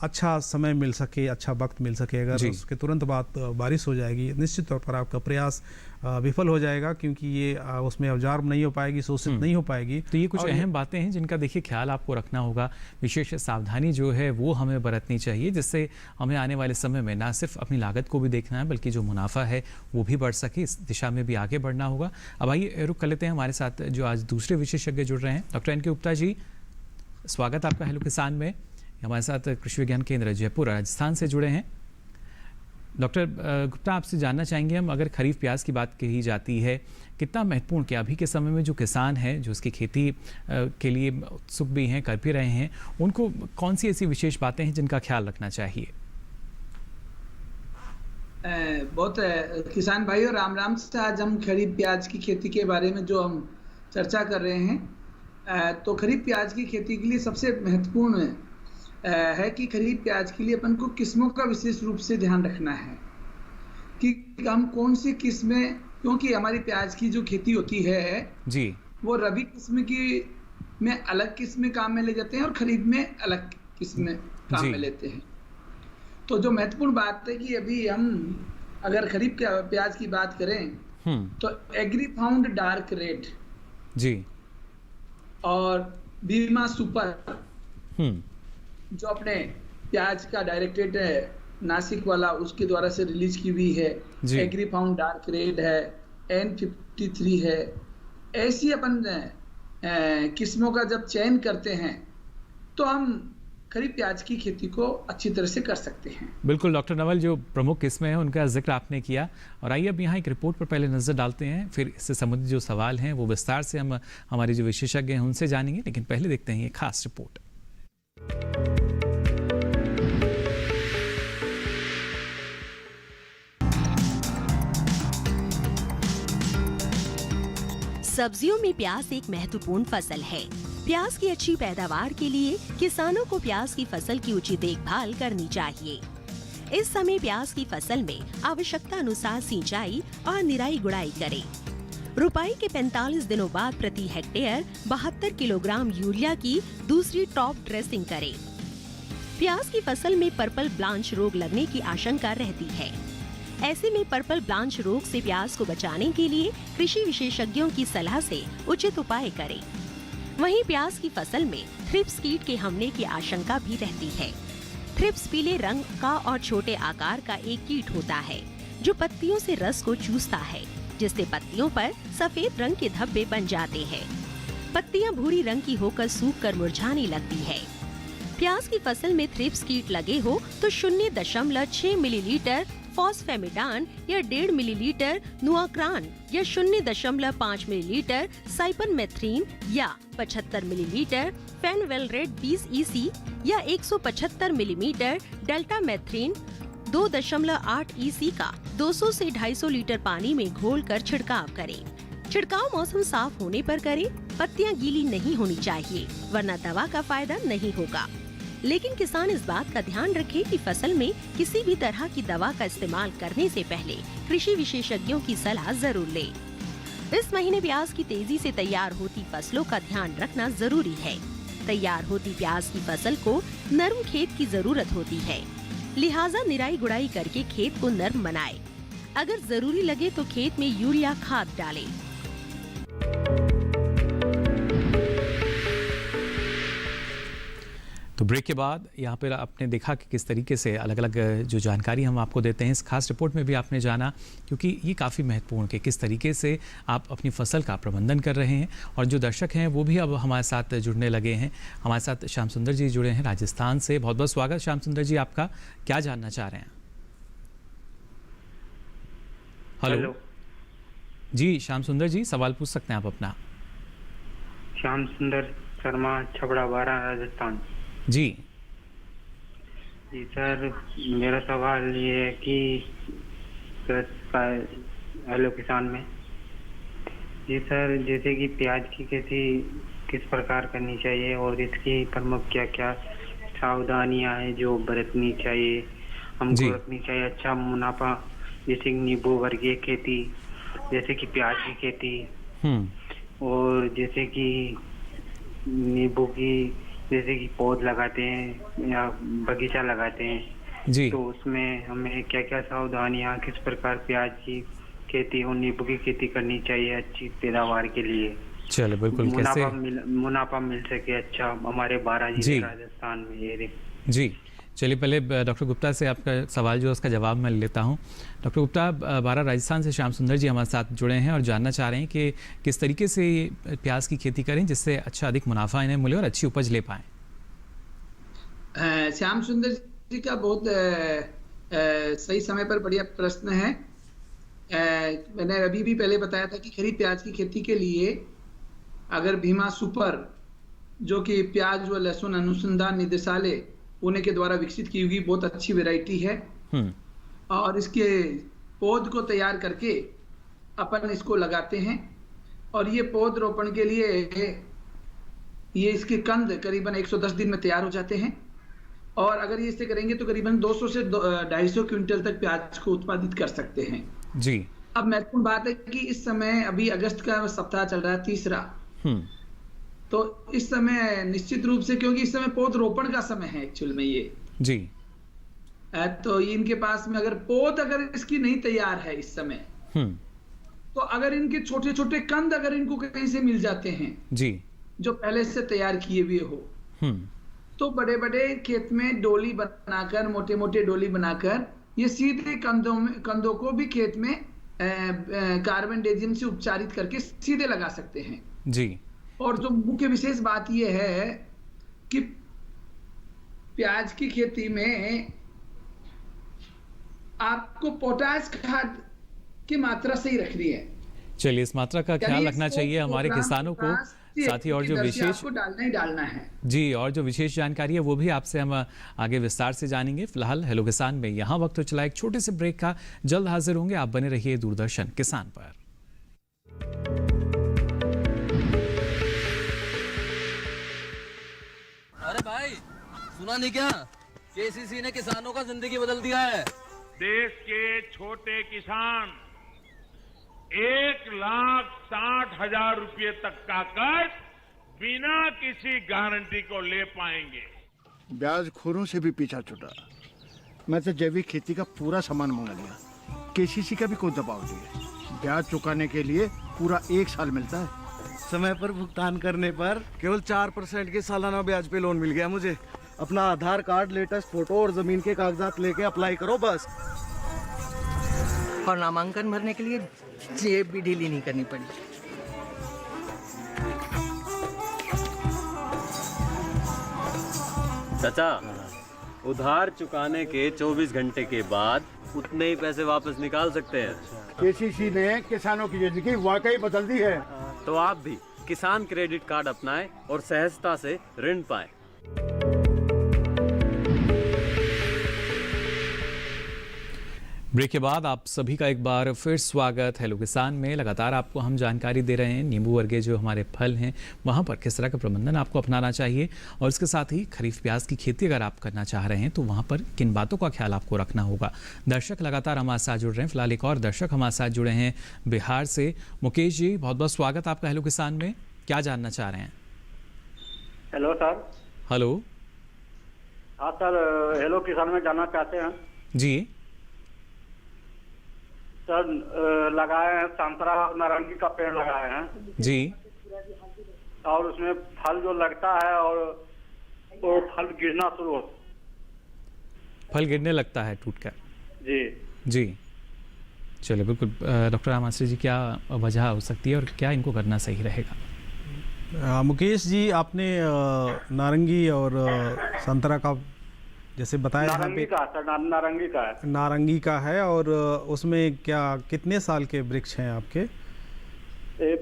अच्छा समय मिल सके, अच्छा वक्त मिल सके। अगर उसके तुरंत बाद बारिश हो जाएगी निश्चित तौर पर आपका प्रयास विफल हो जाएगा, क्योंकि ये उसमें अवजार नहीं हो पाएगी, शोषित नहीं हो पाएगी। तो ये कुछ अहम बातें हैं जिनका देखिए ख्याल आपको रखना होगा, विशेष सावधानी जो है वो हमें बरतनी चाहिए, जिससे हमें आने वाले समय में ना सिर्फ अपनी लागत को भी देखना है बल्कि जो मुनाफा है वो भी बढ़ सके, इस दिशा में भी आगे बढ़ना होगा। अब आइए रुक कर लेते हैं, हमारे साथ जो आज दूसरे विशेषज्ञ जुड़ रहे हैं, डॉक्टर एन के गुप्ता जी, स्वागत आपका हेलो किसान में। हमारे साथ कृषि विज्ञान केंद्र जयपुर राजस्थान से जुड़े हैं। डॉक्टर गुप्ता, आपसे जानना चाहेंगे हम, अगर खरीफ प्याज की बात कही जाती है, कितना महत्वपूर्ण कि अभी के समय में जो किसान हैं जो उसकी खेती के लिए उत्सुक भी हैं, कर भी रहे हैं, उनको कौन सी ऐसी विशेष बातें हैं जिनका ख्याल रखना चाहिए? बहुत किसान भाइयों, राम राम से। आज हम खरीफ प्याज की खेती के बारे में जो हम चर्चा कर रहे हैं, तो खरीफ प्याज की खेती के लिए सबसे महत्वपूर्ण है कि खरीफ प्याज के लिए अपन को किस्मों का विशेष रूप से ध्यान रखना है कि हम कौन सी किस्में, क्योंकि हमारी प्याज की जो खेती होती है जी, वो रबी किस्म की में अलग किस्में काम में ले जाते हैं और खरीफ में अलग किस्में काम में लेते हैं। तो जो महत्वपूर्ण बात है कि अभी हम अगर खरीफ प्याज की बात करें तो एग्री फाउंड डार्क रेड जी और बीमा सुपर जो अपने प्याज का डायरेक्टरेट है नासिक वाला, उसके द्वारा से रिलीज की हुई है। एग्री फाउंड डार्क रेड है, N53 है। ऐसी अपन किस्मों का जब चयन करते हैं तो हम खरीफ प्याज की खेती को अच्छी तरह से कर सकते हैं। बिल्कुल डॉक्टर नवल, जो प्रमुख किस्में हैं उनका जिक्र आपने किया, और आइए अब यहाँ एक रिपोर्ट पर पहले नज़र डालते हैं, फिर इससे संबंधित जो सवाल हैं वो विस्तार से हम हमारे जो विशेषज्ञ हैं उनसे जानेंगे। लेकिन पहले देखते हैं ये खास रिपोर्ट। सब्जियों में प्याज एक महत्वपूर्ण फसल है। प्याज की अच्छी पैदावार के लिए किसानों को प्याज की फसल की उचित देखभाल करनी चाहिए। इस समय प्याज की फसल में आवश्यकता अनुसार सिंचाई और निराई गुड़ाई करें। रुपाई के 45 दिनों बाद प्रति हेक्टेयर 72 किलोग्राम यूरिया की दूसरी टॉप ड्रेसिंग करें। प्याज की फसल में पर्पल ब्लांच रोग लगने की आशंका रहती है। ऐसे में पर्पल ब्लांच रोग से प्याज को बचाने के लिए कृषि विशेषज्ञों की सलाह से उचित उपाय करें। वहीं प्याज की फसल में थ्रिप्स कीट के हमले की आशंका भी रहती है। थ्रिप्स पीले रंग का और छोटे आकार का एक कीट होता है जो पत्तियों से रस को चूसता है, जिससे पत्तियों पर सफेद रंग के धब्बे बन जाते हैं। पत्तियां भूरी रंग की होकर सूख कर मुरझाने लगती है। प्याज की फसल में थ्रिप्स कीट लगे हो तो 0.6 मिलीलीटर फॉस्फेमिडान या 1.5 मिलीलीटर नुआक्रान या 0.5 मिलीलीटर साइपरमेथ्रिन या 75 मिलीलीटर फेनवेलरेट 20 EC या 175 मिलीमीटर डेल्टामेथ्रिन 2.8 EC का 200 से 250 लीटर पानी में घोलकर छिड़काव करें। छिड़काव मौसम साफ होने पर करें। पत्तियां गीली नहीं होनी चाहिए, वरना दवा का फायदा नहीं होगा। लेकिन किसान इस बात का ध्यान रखे कि फसल में किसी भी तरह की दवा का इस्तेमाल करने से पहले कृषि विशेषज्ञों की सलाह जरूर ले। इस महीने प्याज की तेजी से तैयार होती फसलों का ध्यान रखना जरूरी है। तैयार होती प्याज की फसल को नरम खेत की जरूरत होती है, लिहाजा निराई गुड़ाई करके खेत को नरम बनाए। अगर जरूरी लगे तो खेत में यूरिया खाद डालें। तो ब्रेक के बाद यहाँ पर आपने देखा कि किस तरीके से अलग अलग जो जानकारी हम आपको देते हैं, इस खास रिपोर्ट में भी आपने जाना, क्योंकि ये काफ़ी महत्वपूर्ण है किस तरीके से आप अपनी फसल का प्रबंधन कर रहे हैं। और जो दर्शक हैं वो भी अब हमारे साथ जुड़ने लगे हैं। हमारे साथ श्याम सुंदर जी जुड़े हैं राजस्थान से। बहुत बहुत स्वागत श्याम सुंदर जी, आपका क्या जानना चाह रहे हैं? हेलो जी श्याम सुंदर जी, सवाल पूछ सकते हैं आप अपना। श्याम सुंदर शर्मा, छबड़ा बारा, राजस्थान। जी सर, मेरा सवाल ये है कि हेलो किसान में जी सर, जैसे कि प्याज की खेती किस प्रकार करनी चाहिए और इसकी प्रमुख क्या क्या सावधानियां हैं जो बरतनी चाहिए, हमको रखनी चाहिए अच्छा मुनाफा, जैसे नींबू वर्गीय खेती, जैसे कि प्याज की खेती, और जैसे कि नींबू की जैसे कि पौध लगाते हैं या बगीचा लगाते हैं जी, तो उसमें हमें क्या क्या सावधानियां, किस प्रकार प्याज की खेती और नींबू की खेती करनी चाहिए अच्छी पैदावार के लिए। चलो बिल्कुल, मुनाफा मिल सके अच्छा हमारे 12 जिले राजस्थान में ये जी। चलिए पहले डॉक्टर गुप्ता से आपका सवाल जो है उसका जवाब मैं लेता हूं। डॉक्टर गुप्ता, 12 राजस्थान से श्याम सुंदर जी हमारे साथ जुड़े हैं और जानना चाह रहे हैं कि किस तरीके से प्याज की खेती करें जिससे अच्छा अधिक मुनाफा इन्हें मिले और अच्छी उपज ले पाएं। श्याम सुंदर जी का बहुत सही समय पर बढ़िया प्रश्न है। मैंने अभी भी पहले बताया था कि खरीफ प्याज की खेती के लिए अगर भीमा सुपर, जो कि प्याज व लहसुन अनुसंधान निदेशालय पुणे के द्वारा विकसित की हुई बहुत अच्छी वैरायटी है, और इसके पौध को तैयार करके अपन इसको लगाते हैं। और ये पौध रोपण के लिए ये इसके कंद करीबन 110 दिन में तैयार हो जाते हैं। और अगर ये इसे करेंगे तो करीबन 200 से 250 क्विंटल तक प्याज को उत्पादित कर सकते हैं जी। अब महत्वपूर्ण बात है कि इस समय अभी अगस्त का सप्ताह चल रहा है, तीसरा, तो इस समय निश्चित रूप से, क्योंकि इस समय पौध रोपण का समय है एक्चुअल में ये जी, तो इनके पास में अगर पौध अगर इसकी नहीं तैयार है इस समय, तो अगर इनके छोटे छोटे कंद अगर इनको कहीं से मिल जाते हैं जी, जो पहले से तैयार किए हुए हो, तो बड़े बड़े खेत में डोली बनाकर, मोटे मोटे डोली बनाकर ये सीधे कंदों को भी खेत में कार्बेंडेजियम से उपचारित करके सीधे लगा सकते हैं जी। और जो मुख्य विशेष बात यह है कि प्याज की खेती में आपको पोटाश खाद की मात्रा सही रखनी है। चलिए, इस मात्रा का ख्याल रखना चाहिए हमारे किसानों को। साथ ही और जो विशेष आपको डालना ही डालना है जी, और जो विशेष जानकारी है वो भी आपसे हम आगे विस्तार से जानेंगे। फिलहाल हेलो किसान में यहाँ वक्त हो चला एक छोटे से ब्रेक का, जल्द हाजिर होंगे। आप बने रहिए दूरदर्शन किसान पर। अरे भाई, सुना नहीं क्या? केसीसी ने किसानों का जिंदगी बदल दिया है। देश के छोटे किसान 1,60,000 रुपये तक का कर्ज बिना किसी गारंटी को ले पाएंगे। ब्याज खोरों से भी पीछा छूटा। मैं तो जैविक खेती का पूरा सामान मंगा लिया, केसीसी का भी कोई दबाव नहीं है। ब्याज चुकाने के लिए पूरा 1 साल मिलता है। समय पर भुगतान करने पर केवल 4% के सालाना ब्याज पे लोन मिल गया मुझे। अपना आधार कार्ड, लेटेस्ट फोटो और जमीन के कागजात लेके अप्लाई करो बस। और नामांकन भरने के लिए जेब भी ढीली नहीं करनी पड़ी। चाचा, उधार चुकाने के 24 घंटे के बाद उतने ही पैसे वापस निकाल सकते हैं। केसीसी ने किसानों की जिंदगी वाकई बदल दी है। तो आप भी किसान क्रेडिट कार्ड अपनाएं और सहजता से ऋण पाएं। ब्रेक के बाद आप सभी का एक बार फिर स्वागत हेलो किसान में। लगातार आपको हम जानकारी दे रहे हैं नींबू वर्गीय जो हमारे फल हैं वहाँ पर किस तरह का प्रबंधन आपको अपनाना चाहिए, और इसके साथ ही खरीफ प्याज की खेती अगर आप करना चाह रहे हैं तो वहाँ पर किन बातों का ख्याल आपको रखना होगा। दर्शक लगातार हमारे साथ जुड़ रहे हैं। फिलहाल एक और दर्शक हमारे साथ जुड़े हैं बिहार से। मुकेश जी, बहुत बहुत स्वागत आपका हेलो किसान में। क्या जानना चाह रहे हैं? Hello sir. हेलो। हाँ सर, हेलो किसान में जानना चाहते हैं जी सर। लगाए हैं संतरा और नारंगी का पेड़ लगाए हैं जी, और उसमें फल जो लगता है और वो फल गिरना शुरू हो, फल गिरने लगता है टूटकर। जी जी, चलिए बिल्कुल। डॉक्टर रामाश्री जी, क्या वजह हो सकती है और क्या इनको करना सही रहेगा? मुकेश जी, आपने नारंगी और संतरा का जैसे बताया, नारंगी का सर, नारंगी का है। नारंगी का है, और उसमें क्या कितने साल के वृक्ष हैं आपके?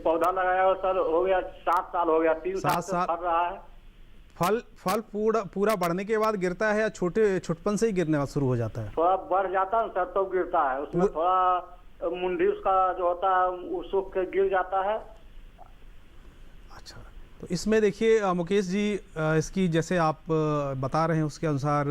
पौधा लगाया हो सर, हो गया 7 साल हो गया, 3 साल से फल रहा है। फल पूरा बढ़ने के बाद गिरता है या छोटपन से ही गिरने शुरू हो जाता है? थोड़ा बढ़ जाता है सर तो गिरता है। उसमें थोड़ा मुंडी उसका जो होता है वो सूख के गिर जाता है। तो इसमें देखिए मुकेश जी, इसकी जैसे आप बता रहे हैं उसके अनुसार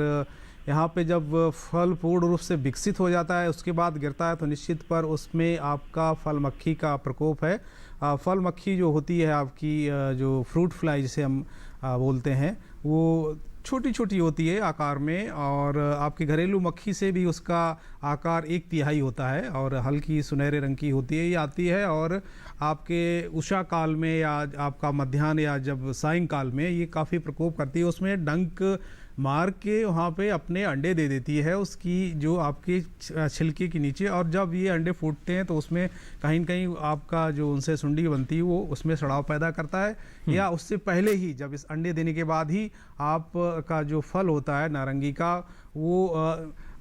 यहाँ पे जब फल पूर्ण रूप से विकसित हो जाता है उसके बाद गिरता है तो निश्चित पर उसमें आपका फल मक्खी का प्रकोप है। फल मक्खी जो होती है आपकी, जो फ्रूट फ्लाई जिसे हम बोलते हैं, वो छोटी छोटी होती है आकार में, और आपकी घरेलू मक्खी से भी उसका आकार 1/3 होता है और हल्की सुनहरे रंग की होती है। ये आती है और आपके उषा काल में या आपका मध्याह्न या जब सायंकाल में ये काफ़ी प्रकोप करती है। उसमें डंक मार के वहाँ पे अपने अंडे दे देती है उसकी जो आपके छिलके के नीचे, और जब ये अंडे फूटते हैं तो उसमें कहीं न कहीं आपका जो उनसे सुंडी बनती है वो उसमें सड़ाव पैदा करता है, या उससे पहले ही जब इस अंडे देने के बाद ही आप का जो फल होता है नारंगी का वो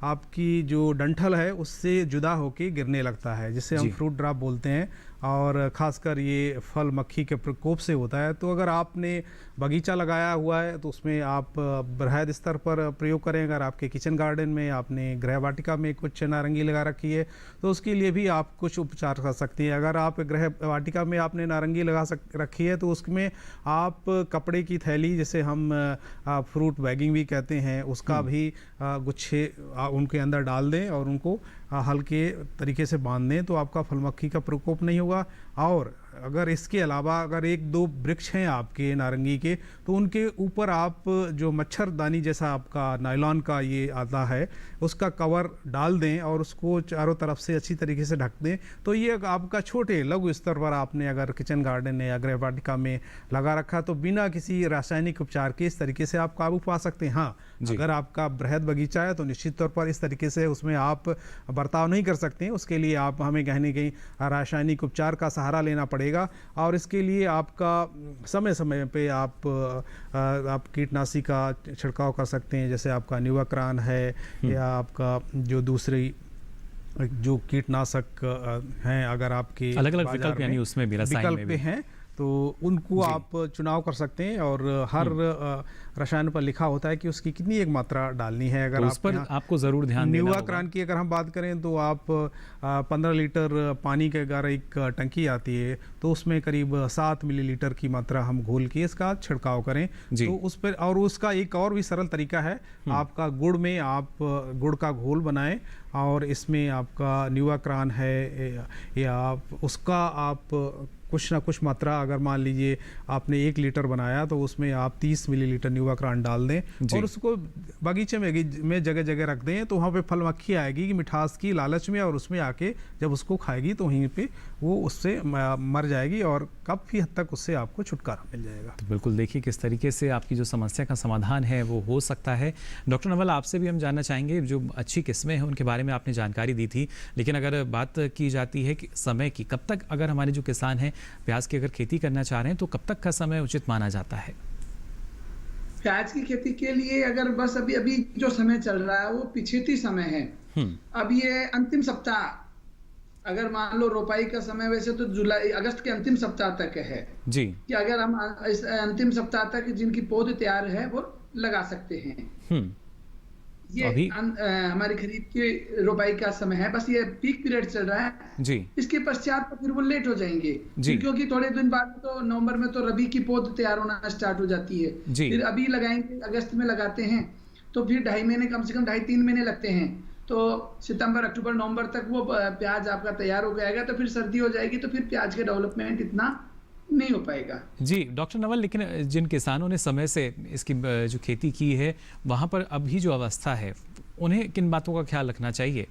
आपकी जो डंठल है उससे जुदा होके गिरने लगता है, जिसे हम फ्रूट ड्रॉप बोलते हैं। और ख़ासकर ये फल मक्खी के प्रकोप से होता है। तो अगर आपने बगीचा लगाया हुआ है तो उसमें आप बृहद स्तर पर प्रयोग करें। अगर आपके किचन गार्डन में आपने गृह वाटिका में कुछ नारंगी लगा रखी है तो उसके लिए भी आप कुछ उपचार कर सकती हैं। अगर आप गृह वाटिका में आपने नारंगी रखी है तो उसमें आप कपड़े की थैली, जिसे हम फ्रूट बैगिंग भी कहते हैं, उसका भी गुच्छे उनके अंदर डाल दें और उनको हल्के तरीके से बांध दें तो आपका फल मक्खी का प्रकोप नहीं होगा। और अगर इसके अलावा अगर 1-2 वृक्ष हैं आपके नारंगी के तो उनके ऊपर आप जो मच्छरदानी जैसा आपका नायलॉन का ये आता है उसका कवर डाल दें और उसको चारों तरफ से अच्छी तरीके से ढक दें। तो ये आपका छोटे लघु स्तर पर आपने अगर किचन गार्डन या गृह वाटिका में लगा रखा तो बिना किसी रासायनिक उपचार के इस तरीके से आप काबू पा सकते हैं। हाँ, अगर आपका बृहद बगीचा है तो निश्चित तौर पर इस तरीके से उसमें आप बर्ताव नहीं कर सकते हैं। उसके लिए आप हमें कहीं न कहीं रासायनिक उपचार का सहारा लेना पड़ेगा और इसके लिए आपका समय समय पे आप कीटनाशी का छिड़काव कर सकते हैं, जैसे आपका न्यूवाक्रान है या आपका जो दूसरी जो कीटनाशक हैं, अगर आपके अलग-अलग विकल्प यानी उसमें भी रसायन में भी हैं तो उनको आप चुनाव कर सकते हैं। और हर रसायन पर लिखा होता है कि उसकी कितनी एक मात्रा डालनी है। अगर तो उस पर आपको ज़रूर ध्यान देना होगा। न्यूवाक्रान की अगर हम बात करें तो आप 15 लीटर पानी के अगर एक टंकी आती है तो उसमें करीब 7 मिलीलीटर की मात्रा हम घोल के इसका छिड़काव करें तो उस पर। और उसका एक और भी सरल तरीका है, आपका गुड़ में आप गुड़ का घोल बनाएं और इसमें आपका न्यूवाक्रान है या उसका आप कुछ ना कुछ मात्रा, अगर मान लीजिए आपने 1 लीटर बनाया तो उसमें आप 30 मिलीलीटर न्यूवाक्रान डाल दें और उसको बगीचे में जगह जगह रख दें तो वहाँ पे फल मक्खी आएगी कि मिठास की लालच में और उसमें आके जब उसको खाएगी तो वहीं पे वो उससे मर जाएगी और काफ़ी हद तक उससे आपको छुटकारा मिल जाएगा। तो बिल्कुल देखिए किस तरीके से आपकी जो समस्या का समाधान है वो हो सकता है। डॉक्टर नवल, आपसे भी हम जानना चाहेंगे, जो अच्छी किस्में हैं उनके बारे में आपने जानकारी दी थी, लेकिन अगर बात की जाती है कि समय की, कब तक अगर हमारे जो किसान हैं प्याज की अगर खेती करना चाह रहे हैं तो कब तक का समय उचित माना जाता है? प्याज की खेती के लिए अगर बस अभी जो समय चल रहा है वो पिछेती समय है। अब ये अंतिम सप्ताह, अगर मान लो रोपाई का समय वैसे तो अगस्त के अंतिम सप्ताह तक है जी, कि अगर हम इस अंतिम सप्ताह तक जिनकी पौध तैयार है वो लगा सकते हैं। ये हमारी खरीद की रोपाई का समय है, बस ये पीक पीरियड चल रहा है जी। इसके पश्चात तो फिर वो लेट हो जाएंगे जी, क्योंकि थोड़े दिन बाद तो नवंबर में तो रबी की पौध तैयार होना स्टार्ट हो जाती है जी। फिर अभी लगाएंगे, अगस्त में लगाते हैं तो फिर 2.5 महीने, कम से कम 2.5-3 महीने लगते हैं। तो सितंबर, अक्टूबर, नवंबर तक वो प्याज आपका तैयार हो जाएगा तो फिर सर्दी हो जाएगी तो फिर प्याज के डेवलपमेंट इतना नहीं हो पाएगा जी। डॉक्टर नवल, लेकिन जिन किसानों ने समय से इसकी जो खेती की है वहाँ पर अभी जो अवस्था है उन्हें किन बातों का ख्याल रखना चाहिए?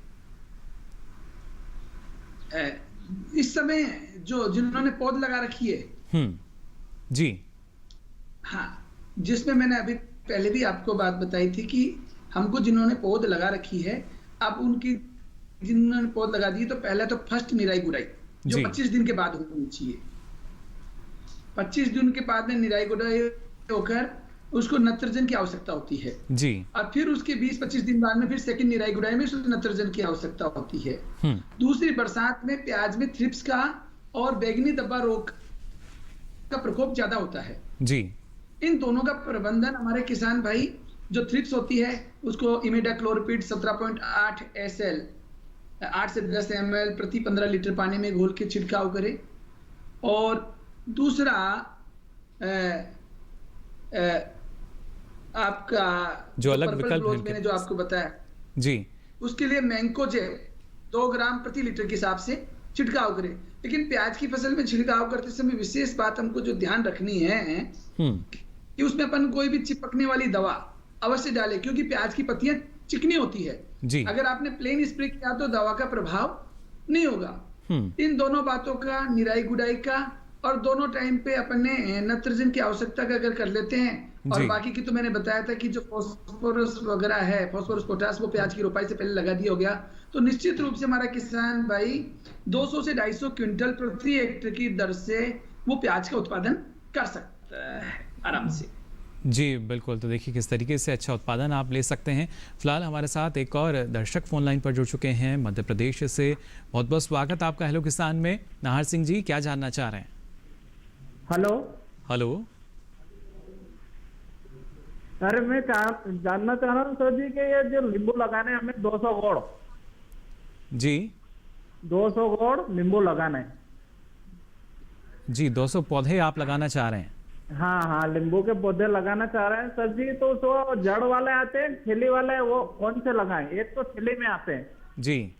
इस समय जो जिन्होंने पौध लगा रखी है जी, हाँ, जिसमें मैंने अभी पहले भी आपको बात बताई थी कि हमको जिन्होंने पौध लगा रखी है, अब उनकी जिन्होंने पौध लगा दी तो पहले तो फर्स्ट निराई गुड़ाई जो 25 दिन के बाद होनी चाहिए। 25 दिन के बाद में निराई गुड़ाई होकर उसको नत्रजन की आवश्यकता होती है जी। और फिर उसके 20-25 दिन बाद में फिर सेकंड निराई गुड़ाई में नत्रजन की आवश्यकता होती है। दूसरी, बरसात में प्याज में थ्रिप्स का और बैंगनी धब्बा रोग का प्रकोप ज्यादा होता है जी। इन दोनों का प्रबंधन हमारे किसान भाई, जो थ्रिप्स होती है उसको इमिडाक्लोरपिड 17.8 SL 8 से 10 ml प्रति 15 लीटर पानी में घोल के छिड़काव करे। और दूसरा आपका जो अलग विकल्प है मैंने जो आपको बताया जी, उसके लिए मैंकोजेब 2 ग्राम प्रति लीटर के हिसाब से छिड़काव करें। लेकिन प्याज की फसल में छिड़काव करते समय विशेष बात हमको जो ध्यान रखनी है कि उसमें अपन कोई भी चिपकने वाली दवा अवश्य डालें, क्योंकि प्याज की पत्तियां चिकनी होती है जी। अगर आपने प्लेन स्प्रे किया तो दवा का प्रभाव नहीं होगा। इन दोनों बातों का, निराई गुड़ाई का और दोनों टाइम पे अपने नत्रजन की आवश्यकता का अगर कर लेते हैं, और बाकी की तो मैंने बताया था कि जो फास्फोरस वगैरह है, फास्फोरस पोटास, वो प्याज की रोपाई से पहले लगा दिया हो गया तो निश्चित रूप से हमारा किसान भाई 200 से 250 क्विंटल प्रति हेक्टेयर की दर से वो प्याज का उत्पादन कर सकता है आराम से जी बिल्कुल। तो देखिए किस तरीके से अच्छा उत्पादन आप ले सकते हैं। फिलहाल हमारे साथ एक और दर्शक फोन लाइन पर जुड़ चुके हैं मध्य प्रदेश से। बहुत बहुत स्वागत आपका हेलो किसान में। नाहर सिंह जी, क्या जानना चाह रहे हैं? Hello hello. अरे मैं जानना चाह रहा हूँ सर जी कि ये जो नींबू लगाने हमें 200 गोड़ जी 200 गोड़ नींबू लगाने जी 200 पौधे आप लगाना चाह रहे हैं? हाँ हाँ, नींबू के पौधे लगाना चाह रहे हैं सर जी। तो जो जड़ वाले आते हैं, थैली वाले, वो कौन से लगाएं? एक तो थैली में आते हैं जी।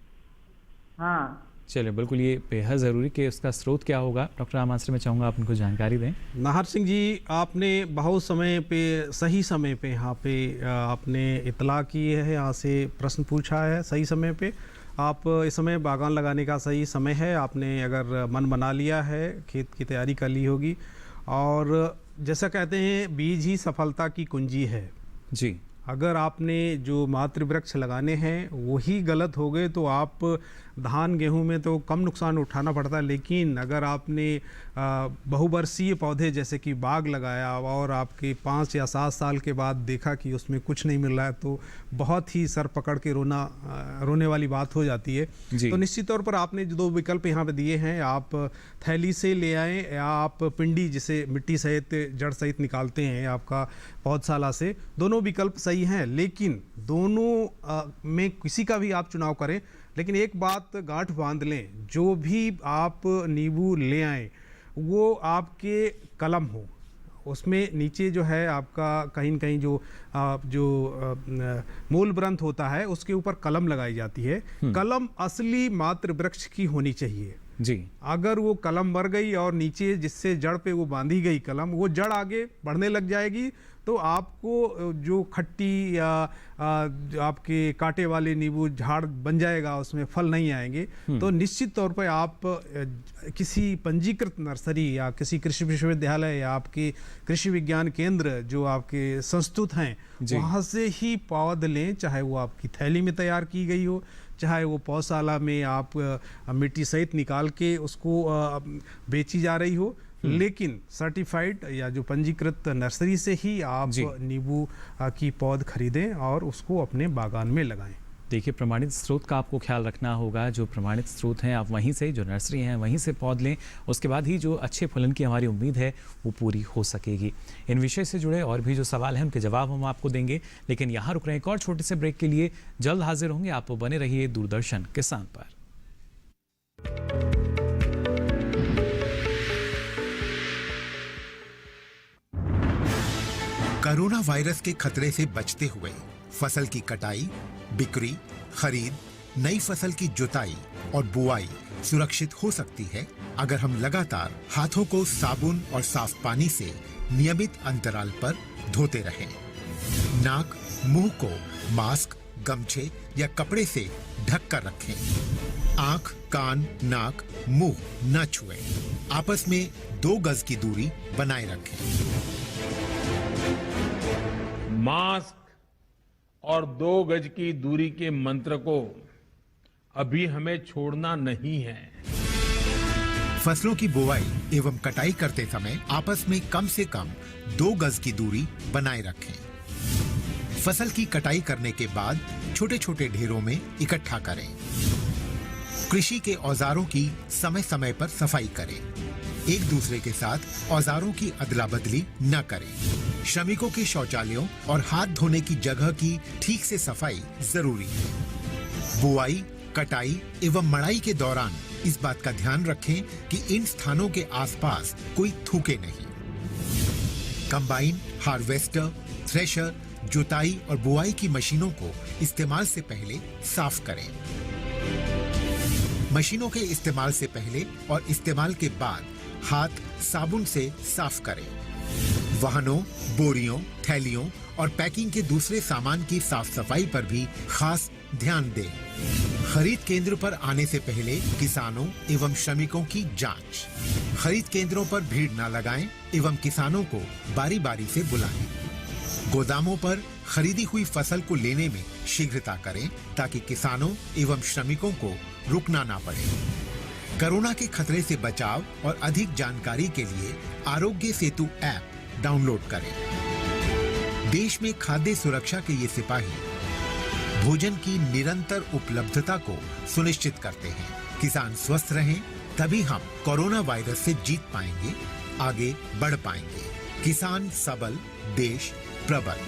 हाँ चलिए, बिल्कुल ये बेहद ज़रूरी कि उसका स्रोत क्या होगा। डॉक्टर रामाश्री, मैं चाहूँगा आप उनको जानकारी दें। नाहर सिंह जी, आपने बहुत समय पे, सही समय पे यहाँ पे आपने इतला की है, यहाँ से प्रश्न पूछा है सही समय पे। आप इस समय बागान लगाने का सही समय है। आपने अगर मन बना लिया है, खेत की तैयारी कर ली होगी, और जैसा कहते हैं बीज ही सफलता की कुंजी है जी। अगर आपने जो मातृ वृक्ष लगाने हैं वही गलत हो गए तो आप धान गेहूं में तो कम नुकसान उठाना पड़ता है, लेकिन अगर आपने बहुवर्षीय पौधे जैसे कि बाग लगाया और आपके 5 या 7 साल के बाद देखा कि उसमें कुछ नहीं मिल रहा है, तो बहुत ही सर पकड़ के रोने वाली बात हो जाती है। तो निश्चित तौर पर आपने जो 2 विकल्प यहाँ पे दिए हैं, आप थैली से ले आएँ या आप पिंडी जिसे मिट्टी सहित जड़ सहित निकालते हैं आपका पौधशाला से, दोनों विकल्प सही हैं। लेकिन दोनों में किसी का भी आप चुनाव करें, लेकिन एक बात गांठ बांध लें, जो भी आप नींबू ले आएँ वो आपके कलम हो, उसमें नीचे जो है आपका कहीं न कहीं जो मूल ग्रंथ होता है उसके ऊपर कलम लगाई जाती है। कलम असली मातृ वृक्ष की होनी चाहिए जी। अगर वो कलम मर गई और नीचे जिससे जड़ पे वो बांधी गई कलम, वो जड़ आगे बढ़ने लग जाएगी, तो आपको जो खट्टी या आपके कांटे वाले नींबू झाड़ बन जाएगा, उसमें फल नहीं आएंगे। तो निश्चित तौर पर आप किसी पंजीकृत नर्सरी या किसी कृषि विश्वविद्यालय या आपके कृषि विज्ञान केंद्र जो आपके संस्तुत हैं वहाँ से ही पौध लें, चाहे वो आपकी थैली में तैयार की गई हो, चाहे वो पौधशाला में आप मिट्टी सहित निकाल के उसको बेची जा रही हो, लेकिन सर्टिफाइड या जो पंजीकृत नर्सरी से ही आप नींबू की पौध खरीदें और उसको अपने बागान में लगाएं। देखिए, प्रमाणित स्रोत का आपको ख्याल रखना होगा। जो प्रमाणित स्रोत हैं आप वहीं से, जो नर्सरी हैं वहीं से पौध लें, उसके बाद ही जो अच्छे फलन की हमारी उम्मीद है वो पूरी हो सकेगी। इन विषय से जुड़े और भी जो सवाल हैं उनके जवाब हम आपको देंगे, लेकिन यहाँ रुक रहे हैं एक और छोटे से ब्रेक के लिए। जल्द हाजिर होंगे, आप बने रहिए दूरदर्शन किसान पर। कोरोना वायरस के खतरे से बचते हुए फसल की कटाई, बिक्री, खरीद, नई फसल की जुताई और बुआई सुरक्षित हो सकती है अगर हम लगातार हाथों को साबुन और साफ पानी से नियमित अंतराल पर धोते रहें। नाक, मुंह को मास्क, गमछे या कपड़े से ढक कर रखें। आंख, कान, नाक, मुंह न छुएं। आपस में 2 गज की दूरी बनाए रखें। मास्क और 2 गज की दूरी के मंत्र को अभी हमें छोड़ना नहीं है। फसलों की बुवाई एवं कटाई करते समय आपस में कम से कम 2 गज की दूरी बनाए रखें। फसल की कटाई करने के बाद छोटे छोटे ढेरों में इकट्ठा करें। कृषि के औजारों की समय समय पर सफाई करें। एक दूसरे के साथ औजारों की अदला बदली न करें। श्रमिकों के शौचालयों और हाथ धोने की जगह की ठीक से सफाई जरूरी है। बुआई, कटाई एवं मड़ाई के दौरान इस बात का ध्यान रखें कि इन स्थानों के आसपास कोई थूके नहीं। कंबाइन, हार्वेस्टर, थ्रेशर, जुताई और बुआई की मशीनों को इस्तेमाल से पहले साफ करें। मशीनों के इस्तेमाल से पहले और इस्तेमाल के बाद हाथ साबुन से साफ करें। वाहनों, बोरियों, थैलियों और पैकिंग के दूसरे सामान की साफ सफाई पर भी खास ध्यान दें। खरीद केंद्र पर आने से पहले किसानों एवं श्रमिकों की जांच। खरीद केंद्रों पर भीड़ न लगाएं एवं किसानों को बारी बारी से बुलाएं। गोदामों पर खरीदी हुई फसल को लेने में शीघ्रता करें ताकि किसानों एवं श्रमिकों को रुकना ना पड़े। कोरोना के खतरे से बचाव और अधिक जानकारी के लिए आरोग्य सेतु ऐप डाउनलोड करें। देश में खाद्य सुरक्षा के ये सिपाही भोजन की निरंतर उपलब्धता को सुनिश्चित करते हैं। किसान स्वस्थ रहें, तभी हम कोरोना वायरस से जीत पाएंगे, आगे बढ़ पाएंगे। किसान सबल, देश प्रबल।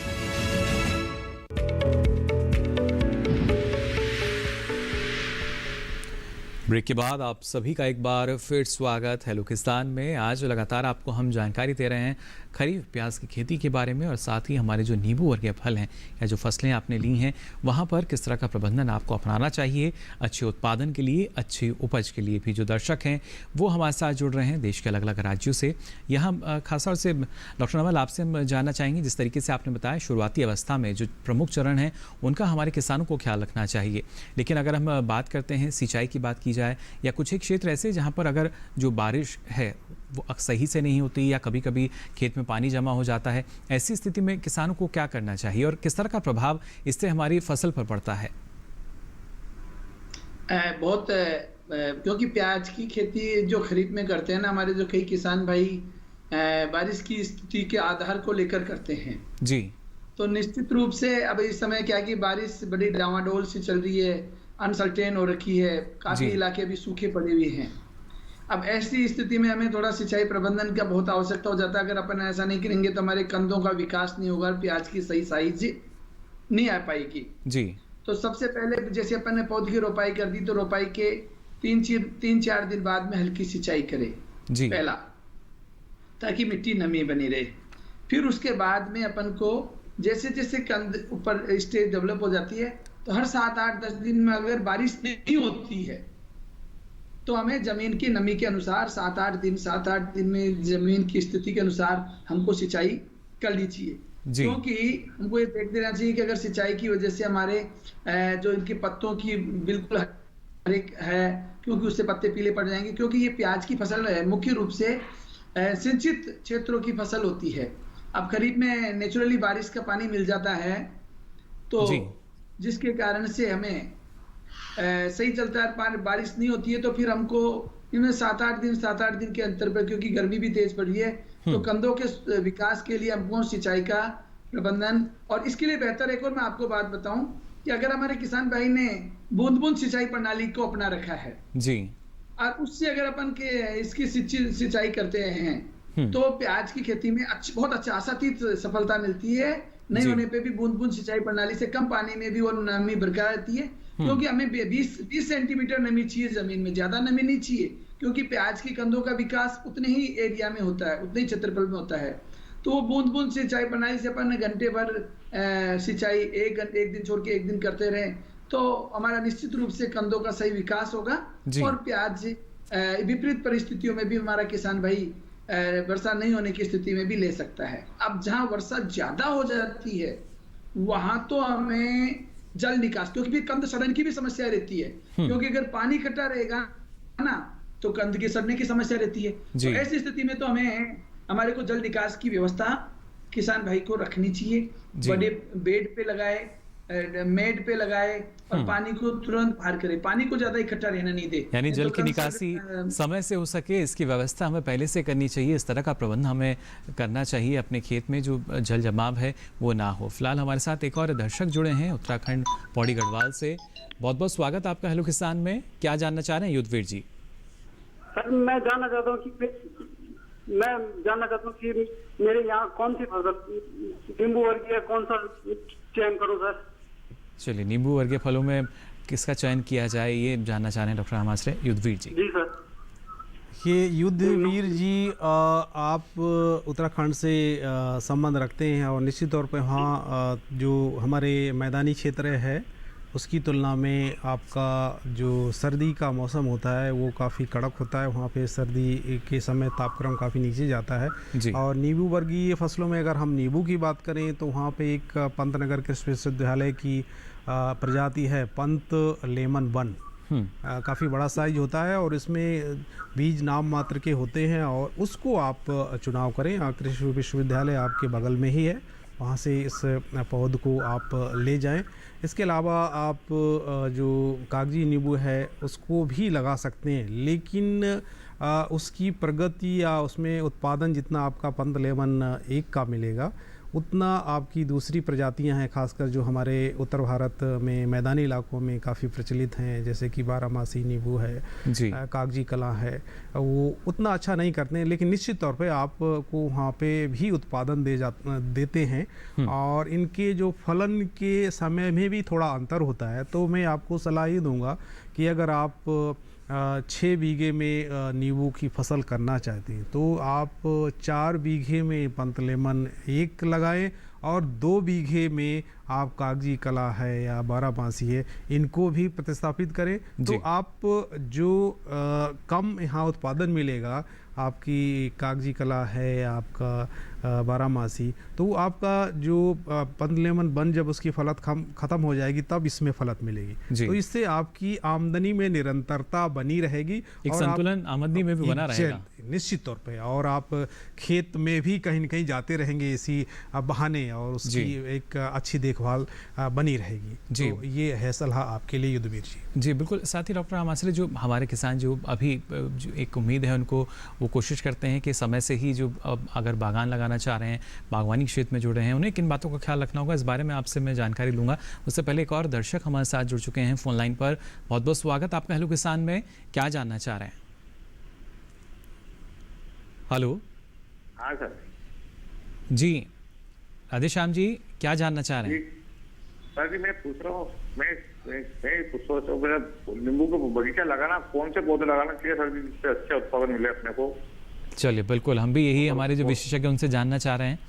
ब्रेक के बाद आप सभी का एक बार फिर स्वागत हेलो किसान में। आज लगातार आपको हम जानकारी दे रहे हैं खरीफ प्याज की खेती के बारे में और साथ ही हमारे जो नींबू वर्गीय फल हैं या जो फसलें आपने ली हैं वहाँ पर किस तरह का प्रबंधन आपको अपनाना चाहिए अच्छे उत्पादन के लिए, अच्छी उपज के लिए भी। जो दर्शक हैं वो हमारे साथ जुड़ रहे हैं देश के अलग अलग राज्यों से। यहाँ खासतौर से डॉक्टर नवल आपसे हम जानना चाहेंगे, जिस तरीके से आपने बताया शुरुआती अवस्था में जो प्रमुख चरण हैं उनका हमारे किसानों को ख्याल रखना चाहिए, लेकिन अगर हम बात करते हैं सिंचाई की बात की जाए या कुछ एक क्षेत्र ऐसे जहाँ पर अगर जो बारिश है वो सही से नहीं होती या कभी कभी खेत में पानी जमा हो जाता है, ऐसी स्थिति में किसानों को क्या करना चाहिए और किस तरह का प्रभाव इससे हमारी फसल पर पड़ता है? बहुत क्योंकि प्याज की खेती जो खरीफ में करते हैं ना, हमारे जो कई किसान भाई बारिश की स्थिति के आधार को लेकर करते हैं जी। तो निश्चित रूप से अब इस समय क्या कि बारिश बड़ी डामाडोल से चल रही है, अनसर्टेन हो रखी है, काफी इलाके भी सूखे पड़े हुए हैं। अब ऐसी स्थिति में हमें थोड़ा सिंचाई प्रबंधन का बहुत आवश्यकता हो जाता है। अगर अपन ऐसा नहीं करेंगे तो हमारे कंदों का विकास नहीं होगा, प्याज की सही साइज नहीं आ पाएगी जी। तो सबसे पहले जैसे अपन ने पौधे की रोपाई कर दी तो रोपाई के 3-4 दिन बाद में हल्की सिंचाई करें जी पहला, ताकि मिट्टी नमी बनी रहे। फिर उसके बाद में अपन को जैसे जैसे कंद ऊपर स्टेज डेवलप हो जाती है तो हर 7-8-10 दिन में अगर बारिश नहीं होती है तो हमें जमीन की नमी के अनुसार 7-8 दिन में जमीन की स्थिति के अनुसार हमको सिंचाई कर ली चाहिए, क्योंकि हमको ये देख देना चाहिए कि अगर सिंचाई की वजह से हमारे जो इनके पत्तों की बिल्कुल हरिक है, क्योंकि उससे पत्ते पीले पड़ जाएंगे, क्योंकि ये प्याज की फसल है मुख्य रूप से सिंचित क्षेत्रों की फसल होती है। अब खरीफ में नेचुरली बारिश का पानी मिल जाता है तो जिसके कारण से हमें सही चलता है। बारिश नहीं होती है तो फिर हमको इनमें 7-8 दिन के अंतर पर, क्योंकि गर्मी भी तेज पड़ रही है, तो कंदों के विकास के लिए हमको सिंचाई का प्रबंधन, और इसके लिए बेहतर एक और मैं आपको बात बताऊं कि अगर हमारे किसान भाई ने बूंद बूंद सिंचाई प्रणाली को अपना रखा है जी, और उससे अगर अपन के इसकी सिंचाई करते हैं तो प्याज की खेती में बहुत अच्छा आशातीत सफलता मिलती है। नहीं होने पे भी बूंद बूंद सिंचाई प्रणाली से कम पानी में भी वो नमी बरकरार रहती है, क्योंकि हमें 20 सेंटीमीटर नमी चाहिए जमीन में, ज्यादा नमी नहीं चाहिए, क्योंकि प्याज की कंदों का विकास उतने ही एरिया में होता है, उतने ही क्षेत्रफल में होता है। तो वो बूंद बूंद सिंचाई प्रणाली से अपन घंटे भर सिंचाई एक दिन छोड़ के एक दिन करते रहे तो हमारा निश्चित रूप से कंदों का सही विकास होगा और प्याज विपरीत परिस्थितियों में भी हमारा किसान भाई वर्षा नहीं होने की स्थिति में भी ले सकता है। अब जहां वर्षा ज्यादा हो जाती है वहां तो हमें जल निकास, क्योंकि फिर कंद सड़न की भी समस्या रहती है, क्योंकि अगर पानी इकट्ठा रहेगा ना तो कंद के सड़ने की समस्या रहती है। तो ऐसी स्थिति में तो हमें हमारे को जल निकास की व्यवस्था किसान भाई को रखनी चाहिए। बड़े बेड पे लगाए, मेड पे लगाए और पानी को तुरंत बाहर करे, पानी को ज्यादा इकट्ठा रहना नहीं दे। यानी जल की निकासी समय से हो सके इसकी व्यवस्था हमें पहले से करनी चाहिए, इस तरह का प्रबंध हमें करना चाहिए अपने खेत में, जो जल जमाव है वो ना हो। फिलहाल हमारे साथ एक और दर्शक जुड़े हैं उत्तराखंड पौड़ी गढ़वाल से। बहुत बहुत स्वागत आपका हेलो किसान में। क्या जानना चाह रहे हैं युद्धवीर जी? सर मैं जानना चाहता हूँ कि मेरे यहाँ कौन सी फसल नींबू वर्गीय कौन सा चयन करूँ सर? चलिए, नींबू वर्गीय फलों में किसका चयन किया जाए ये जानना चाह रहे हैं डॉक्टर हमारे युद्धवीर जी। जी सर। ये युद्धवीर जी आप उत्तराखंड से संबंध रखते हैं और निश्चित तौर पर वहाँ जो हमारे मैदानी क्षेत्र है उसकी तुलना में आपका जो सर्दी का मौसम होता है वो काफ़ी कड़क होता है। वहाँ पे सर्दी के समय तापक्रम काफ़ी नीचे जाता है। और नींबू वर्गीय फसलों में अगर हम नींबू की बात करें तो वहाँ पे एक पंतनगर कृषि विश्वविद्यालय की प्रजाति है पंत लेमन 1, काफ़ी बड़ा साइज होता है और इसमें बीज नाम मात्र के होते हैं और उसको आप चुनाव करें। कृषि विश्वविद्यालय आपके बगल में ही है, वहाँ से इस पौध को आप ले जाएं। इसके अलावा आप जो कागजी नींबू है उसको भी लगा सकते हैं, लेकिन उसकी प्रगति या उसमें उत्पादन जितना आपका पंत लेमन 1 का मिलेगा उतना आपकी दूसरी प्रजातियां हैं, खासकर जो हमारे उत्तर भारत में मैदानी इलाकों में काफ़ी प्रचलित हैं, जैसे कि बारहमासी नींबू है, कागजी कला है, वो उतना अच्छा नहीं करते हैं, लेकिन निश्चित तौर पे आपको वहाँ पे भी उत्पादन देते हैं और इनके जो फलन के समय में भी थोड़ा अंतर होता है। तो मैं आपको सलाह ये दूंगा कि अगर आप 6 बीघे में नींबू की फसल करना चाहते हैं तो आप 4 बीघे में पंत लेमन 1 लगाएं और 2 बीघे में आप कागजी कला है या बारहमासी है, इनको भी प्रतिस्थापित करें। तो आप जो कम यहाँ उत्पादन मिलेगा, आपकी कागजी कला है, आपका बारहमासी, तो आपका जो पंत लेमन बन जब उसकी फलत ख़त्म हो जाएगी तब इसमें फलत मिलेगी। तो इससे आपकी आमदनी में निरंतरता बनी रहेगी, एक संतुलन आमदनी में भी बना रहेगा निश्चित तौर पे, और आप खेत में भी कहीं न कहीं जाते रहेंगे इसी बहाने और उसकी एक अच्छी देखभाल बनी रहेगी। जी, तो ये है सलाह आपके लिए युद्धवीर जी। जी बिल्कुल। साथ ही डॉक्टर आमासले, जो हमारे किसान जो अभी जो एक उम्मीद है उनको, वो कोशिश करते हैं कि समय से ही जो अगर बागान लगाना चाह रहे हैं, बागवानी क्षेत्र में जुड़ रहे हैं, उन्हें किन बातों का ख्याल रखना होगा, इस बारे में आपसे मैं जानकारी लूँगा। उससे पहले एक और दर्शक हमारे साथ जुड़ चुके हैं फ़ोन लाइन पर। बहुत बहुत स्वागत आपका हेलो किसान में। क्या जानना चाह रहे हैं? हेलो। हाँ सर जी, राधेश्याम जी, क्या जानना चाह रहे हैं? सर जी मैं पूछ रहा हूँ, मैं पूछ रहा हूँ, मेरा नींबू का बगीचा लगाना, कौन से पौधे लगाना चाहिए सर जी जिससे अच्छा उत्पादन मिले अपने को? चलिए बिल्कुल, हम भी यही हमारे जो विशेषज्ञ उनसे जानना चाह रहे हैं।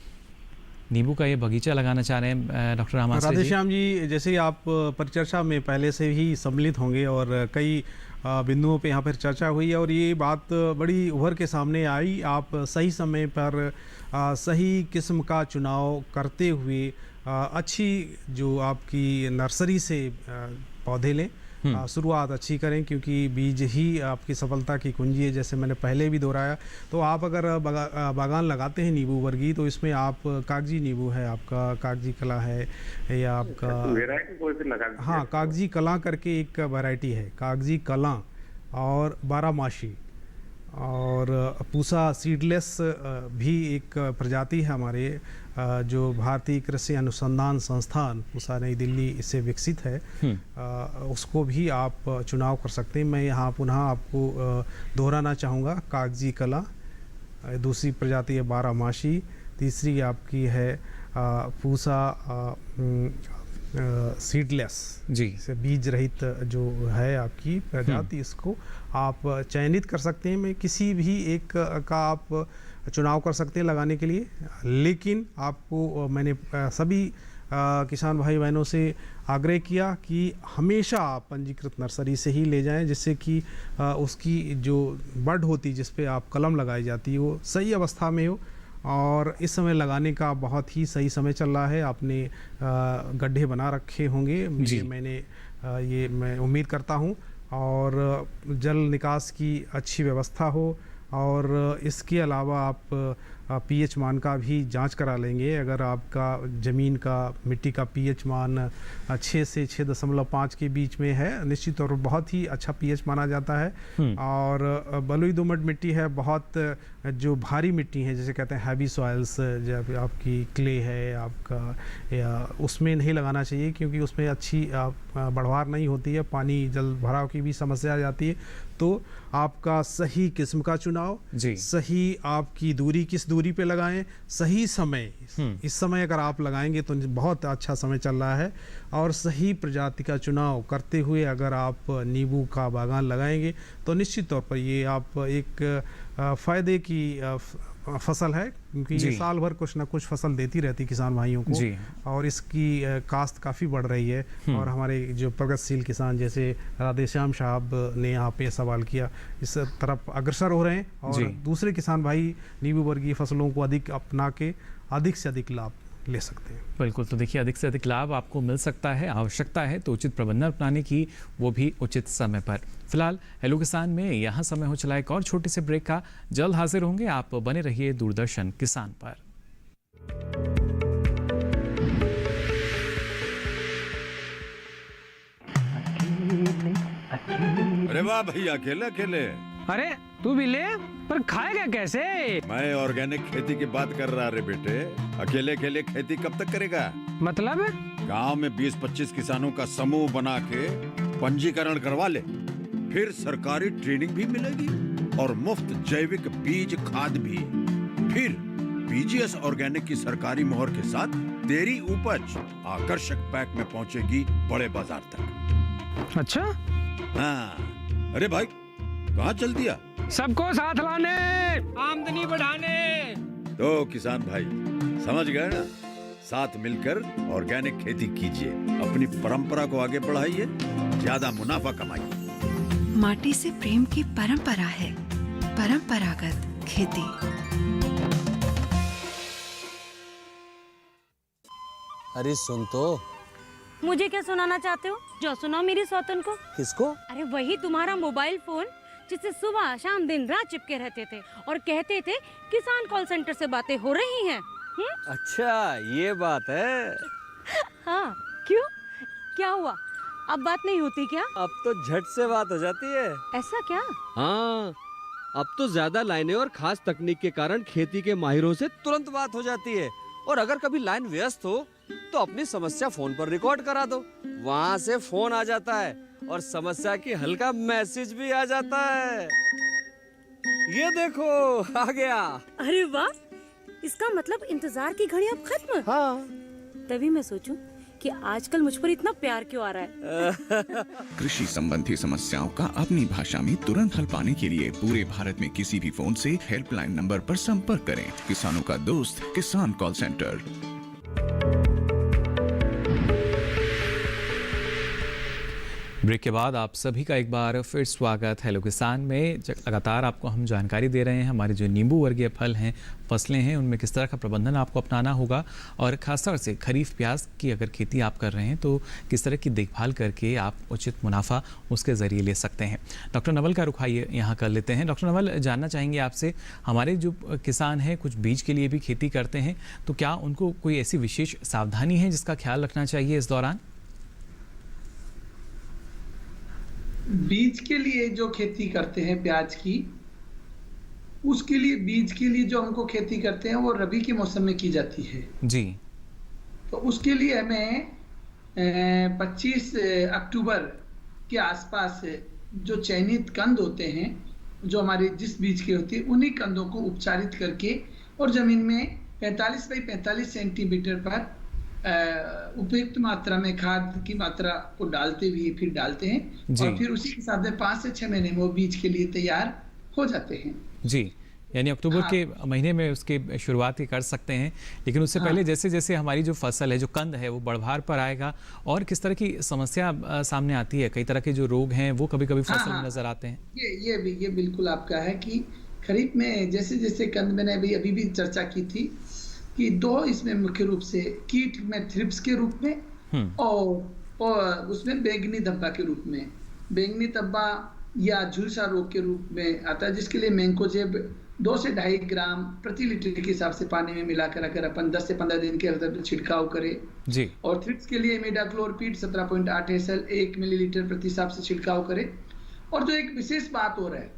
नींबू का ये बगीचा लगाना चाह रहे हैं डॉक्टर आमासले जी। राधेश्याम जी, जैसे आप परिचर्चा में पहले से ही सम्मिलित होंगे और कई बिंदुओं पे यहाँ पर चर्चा हुई और ये बात बड़ी उभर के सामने आई। आप सही समय पर सही किस्म का चुनाव करते हुए अच्छी जो आपकी नर्सरी से पौधे लें, शुरुआत अच्छी करें, क्योंकि बीज ही आपकी सफलता की कुंजी है, जैसे मैंने पहले भी दोहराया। तो आप अगर बागान लगाते हैं नींबू वर्गीय, तो इसमें आप कागजी नींबू है, आपका कागजी कला है या आपका, हाँ, कागजी कला करके एक वैरायटी है, कागजी कला और बारहमासी और पूसा सीडलेस भी एक प्रजाति है हमारे जो भारतीय कृषि अनुसंधान संस्थान पूसा नई दिल्ली इससे विकसित है, उसको भी आप चुनाव कर सकते हैं। मैं यहाँ पुनः आपको दोहराना चाहूँगा, कागजी कला, दूसरी प्रजाति है बारहमासी, तीसरी आपकी है पूसा सीडलेस जी, से बीज रहित जो है आपकी प्रजाति, इसको आप चयनित कर सकते हैं। मैं किसी भी एक का आप चुनाव कर सकते हैं लगाने के लिए, लेकिन आपको मैंने सभी किसान भाई बहनों से आग्रह किया कि हमेशा आप पंजीकृत नर्सरी से ही ले जाएं, जिससे कि उसकी जो बड होती जिस पे आप कलम लगाई जाती है वो सही अवस्था में हो। और इस समय लगाने का बहुत ही सही समय चल रहा है। आपने गड्ढे बना रखे होंगे, मैं उम्मीद करता हूँ, और जल निकास की अच्छी व्यवस्था हो, और इसके अलावा आप पीएच मान का भी जांच करा लेंगे। अगर आपका ज़मीन का मिट्टी का पीएच मान 6 से 6.5 के बीच में है, निश्चित तौर पर बहुत ही अच्छा पीएच माना जाता है। और बलुई दोमट मिट्टी है, बहुत जो भारी मिट्टी है, जैसे कहते हैं हैवी सॉइल्स, जब आपकी क्ले है आपका, या उसमें नहीं लगाना चाहिए, क्योंकि उसमें अच्छी बढ़वार नहीं होती है, पानी जल भराव की भी समस्या आ जाती है। तो आपका सही किस्म का चुनाव, सही आपकी दूरी, किस दूरी पे लगाएं, सही समय, इस समय अगर आप लगाएंगे तो बहुत अच्छा समय चल रहा है, और सही प्रजाति का चुनाव करते हुए अगर आप नींबू का बागान लगाएंगे तो निश्चित तौर पर ये आप एक फ़ायदे की फसल है, क्योंकि ये साल भर कुछ ना कुछ फसल देती रहती किसान भाइयों को, और इसकी काश्त काफ़ी बढ़ रही है। और हमारे जो प्रगतिशील किसान जैसे राधेश्याम साहब ने यहाँ पे सवाल किया, इस तरफ अग्रसर हो रहे हैं, और दूसरे किसान भाई नींबू वर्गीय फसलों को अधिक अपना के अधिक से अधिक लाभ ले सकते हैं। बिल्कुल, तो देखिए अधिक से अधिक लाभ आपको मिल सकता है, आवश्यकता है तो उचित प्रबंधन अपनाने की, वो भी उचित समय पर। फिलहाल हेलो किसान में यहाँ समय हो चला एक और छोटे से ब्रेक का, जल्द हाजिर होंगे, आप बने रहिए दूरदर्शन किसान पर। अरे वाह भैया, अकेले अकेले। अरे तू भी ले, पर खाएगा कैसे? मैं ऑर्गेनिक खेती की बात कर रहा रे बेटे। अकेले अकेले खेती कब तक करेगा? मतलब? गांव में 20-25 किसानों का समूह बना के पंजीकरण करवा ले, फिर सरकारी ट्रेनिंग भी मिलेगी और मुफ्त जैविक बीज खाद भी। फिर पीजीएस ऑर्गेनिक की सरकारी मोहर के साथ तेरी उपज आकर्षक पैक में पहुंचेगी बड़े बाजार तक। अच्छा? हाँ। अरे भाई कहाँ चल दिया? सबको साथ लाने, आमदनी बढ़ाने। तो किसान भाई समझ गए ना? साथ मिलकर ऑर्गेनिक खेती कीजिए, अपनी परंपरा को आगे बढ़ाइए, ज्यादा मुनाफा कमाइए। माटी से प्रेम की परंपरा है परंपरागत खेती। अरे सुन तो। मुझे क्या सुनाना चाहते हो? जो सुनाओ मेरी सौतन को। किसको? अरे वही तुम्हारा मोबाइल फोन जिससे सुबह शाम दिन रात चिपके रहते थे और कहते थे किसान कॉल सेंटर से बातें हो रही हैं। अच्छा ये बात है। हाँ क्यों, क्या हुआ? अब बात नहीं होती क्या? अब तो झट से बात हो जाती है। ऐसा क्या? हाँ, अब तो ज्यादा लाइनें और खास तकनीक के कारण खेती के माहिरों से तुरंत बात हो जाती है। और अगर कभी लाइन व्यस्त हो तो अपनी समस्या फोन पर रिकॉर्ड करा दो, वहाँ से फोन आ जाता है और समस्या की हल का मैसेज भी आ जाता है। ये देखो आ गया। अरे वाह, इसका मतलब इंतजार की घड़ी अब खत्म। हाँ। तभी मैं सोचूं कि आजकल मुझ पर इतना प्यार क्यों आ रहा है। कृषि संबंधी समस्याओं का अपनी भाषा में तुरंत हल पाने के लिए पूरे भारत में किसी भी फोन से हेल्पलाइन नंबर पर संपर्क करें। किसानों का दोस्त किसान कॉल सेंटर। ब्रेक के बाद आप सभी का एक बार फिर स्वागत। हेलो किसान में लगातार आपको हम जानकारी दे रहे हैं हमारे जो नींबू वर्गीय फल हैं, फसलें हैं, उनमें किस तरह का प्रबंधन आपको अपनाना होगा और खासतौर से खरीफ प्याज की अगर खेती आप कर रहे हैं तो किस तरह की देखभाल करके आप उचित मुनाफा उसके ज़रिए ले सकते हैं। डॉक्टर नवल का रुख आइए यहाँ कर लेते हैं। डॉक्टर नवल, जानना चाहेंगे आपसे, हमारे जो किसान हैं कुछ बीज के लिए भी खेती करते हैं, तो क्या उनको कोई ऐसी विशेष सावधानी है जिसका ख्याल रखना चाहिए इस दौरान? बीज के लिए जो खेती करते हैं प्याज की, उसके लिए बीज के लिए जो हमको खेती करते हैं वो रबी के मौसम में की जाती है जी। तो उसके लिए हमें 25 अक्टूबर के आसपास जो चयनित कंद होते हैं, जो हमारे जिस बीज के होते हैं, उन्हीं कंदों को उपचारित करके और जमीन में 45 बाई 45 सेंटीमीटर पर उपयुक्त मात्रा में खाद की मात्रा को डालते हुए फिर डालते हैं और फिर उसी हिसाब से 5 से 6 महीने में वो बीज के लिए तैयार हो जाते हैं जी। यानी अक्टूबर के महीने में उसकी शुरुआत ही कर सकते हैं, लेकिन उससे पहले जैसे जैसे हमारी जो फसल है, जो कंद है, वो बढ़भार पर आएगा और किस तरह की समस्या सामने आती है, कई तरह के जो रोग हैं वो कभी कभी फसल में नजर आते हैं। ये बिल्कुल आपका है कि खरीफ में जैसे जैसे कंद मैंने अभी भी चर्चा की थी कि 2 इसमें मुख्य रूप से कीट में थ्रिप्स के रूप में और उसमें बैंगनी धब्बा के रूप में, बैंगनी धब्बा या झुलसा रोग के रूप में आता है, जिसके लिए मैंकोजेब 2 से 2.5 ग्राम प्रति लीटर के हिसाब से पानी में मिलाकर अगर अपन 10 से 15 दिन के अंदर छिड़काव करें जी। और थ्रिप्स के लिए इमिडाक्लोरपीड 17.8 SL 1 मिलीलीटर प्रति हिसाब से छिड़काव करें। और जो एक विशेष बात हो रहा है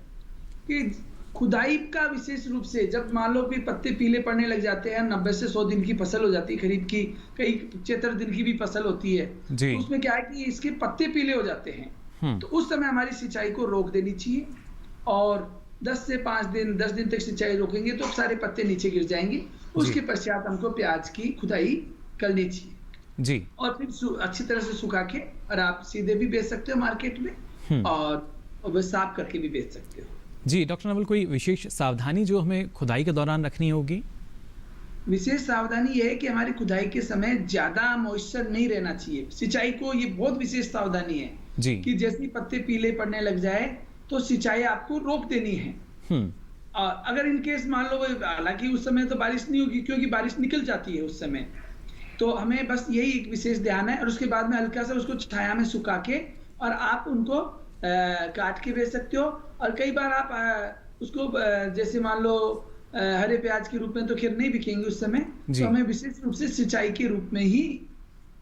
कि खुदाई का विशेष रूप से जब मान लो कि पत्ते पीले पड़ने लग जाते हैं, 90 से 100 दिन की फसल हो जाती है खरीफ की, कई 75 दिन की भी फसल होती है, तो उसमें क्या है कि इसके पत्ते पीले हो जाते हैं, तो उस समय हमारी सिंचाई को रोक देनी चाहिए और 10 से 5 दिन 10 दिन तक सिंचाई रोकेंगे तो सारे पत्ते नीचे गिर जाएंगे। उसके पश्चात हमको प्याज की खुदाई करनी चाहिए जी। और फिर अच्छी तरह से सुखा के और आप सीधे भी बेच सकते हो मार्केट में और साफ करके भी बेच सकते हो जी। डॉक्टर नवल, कोई विशेष सावधानी जो हमें खुदाई के दौरान रखनी होगी? विशेष सावधानी ये है कि हमारी खुदाई के समय ज्यादा मॉइस्चर नहीं रहना चाहिए। सिंचाई को ये बहुत विशेष सावधानी है जी। कि जैसे ही पत्ते पीले पड़ने लग जाए तो सिंचाई आपको रोक देनी है। अगर इन केस मान लो, हालांकि उस समय तो बारिश नहीं होगी क्योंकि बारिश निकल जाती है उस समय, तो हमें बस यही एक विशेष ध्यान है। और उसके बाद में हल्का सा उसको छाया में सुखा के और आप उनको काट के बेच सकते हो। और कई बार आप उसको जैसे मान लो हरे प्याज के रूप में तो खैर नहीं बिकेंगे उस समय, तो हमें विशेष रूप से सिंचाई के रूप में ही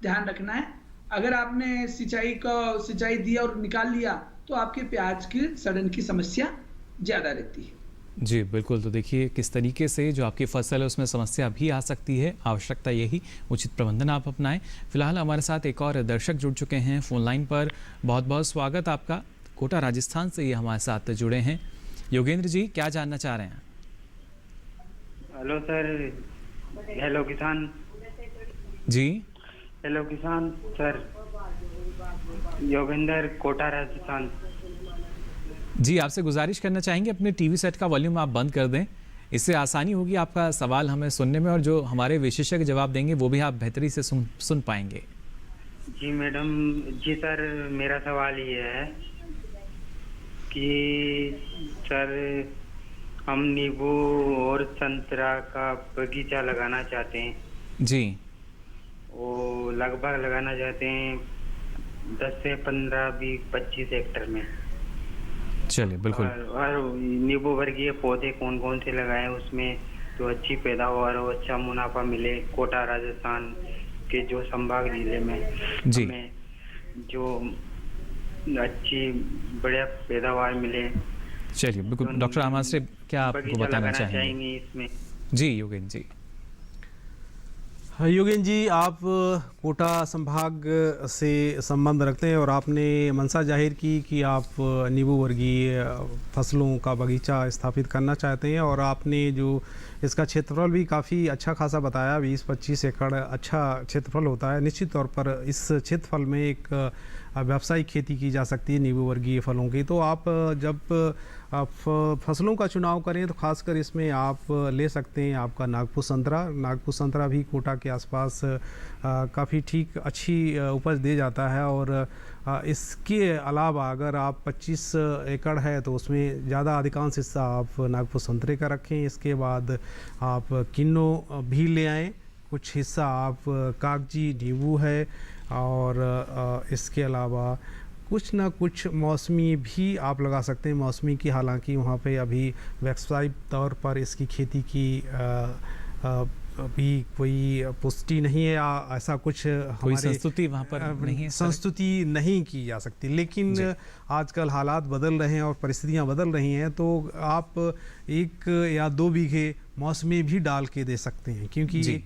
ध्यान रखना है। अगर आपने सिंचाई दिया और निकाल लिया तो आपके प्याज की सड़न की समस्या ज़्यादा रहती है। जी बिल्कुल। तो देखिए किस तरीके से जो आपकी फसल है उसमें समस्या भी आ सकती है, आवश्यकता यही उचित प्रबंधन आप अपनाएं। फिलहाल हमारे साथ एक और दर्शक जुड़ चुके हैं फ़ोन लाइन पर। बहुत बहुत स्वागत आपका। कोटा राजस्थान से ये हमारे साथ जुड़े हैं। योगेंद्र जी, क्या जानना चाह रहे हैं? हेलो सर, हेलो किसान जी। हेलो किसान सर, योगेंद्र, कोटा राजस्थान। जी, आपसे गुजारिश करना चाहेंगे अपने टीवी सेट का वॉल्यूम आप बंद कर दें, इससे आसानी होगी आपका सवाल हमें सुनने में, और जो हमारे विशेषज्ञ जवाब देंगे वो भी आप बेहतरी से सुन पाएंगे। जी मैडम, जी सर, मेरा सवाल ये है कि सर हम नींबू और संतरा का बगीचा लगाना चाहते हैं। जी। वो लगभग लगाना चाहते हैं 10 से 15, 20, 25 हेक्टेयर में। चलिए बिल्कुल। और नींबू वर्गीय पौधे कौन कौन से लगाएं उसमें तो अच्छी पैदावार हो, अच्छा मुनाफा मिले। कोटा राजस्थान के जो संभाग जिले में जी हमें जो अच्छी बढ़िया पैदावार मिले। चलिए बिल्कुल। डॉक्टर रामाश्रे, क्या आपको बताना चाहेंगे इसमें? जी योगेंद्र जी। योगेंद्र जी, आप कोटा संभाग से संबंध रखते हैं और आपने मंशा जाहिर की कि आप नींबू वर्गीय फसलों का बगीचा स्थापित करना चाहते हैं, और आपने जो इसका क्षेत्रफल भी काफ़ी अच्छा खासा बताया, 20-25 एकड़ अच्छा क्षेत्रफल होता है। निश्चित तौर पर इस क्षेत्रफल में एक व्यावसायिक खेती की जा सकती है नींबू वर्गीय फलों की। तो आप जब आप फसलों का चुनाव करें तो खासकर इसमें आप ले सकते हैं आपका नागपुर संतरा भी कोटा के आसपास काफ़ी ठीक अच्छी उपज दे जाता है। और इसके अलावा अगर आप 25 एकड़ है तो उसमें ज़्यादा अधिकांश हिस्सा आप नागपुर संतरे का रखें। इसके बाद आप किन्नो भी ले आएँ, कुछ हिस्सा आप कागजी नींबू है, और इसके अलावा कुछ ना कुछ मौसमी भी आप लगा सकते हैं। मौसमी की हालांकि वहाँ पे अभी व्यावसायिक तौर पर इसकी खेती की अभी कोई पुष्टि नहीं है, ऐसा कुछ कोई संस्तुति वहाँ पर नहीं है, संस्तुति नहीं की जा सकती। लेकिन आजकल हालात बदल रहे हैं और परिस्थितियाँ बदल रही हैं, तो आप 1 या 2 बीघे मौसमी भी डाल के दे सकते हैं, क्योंकि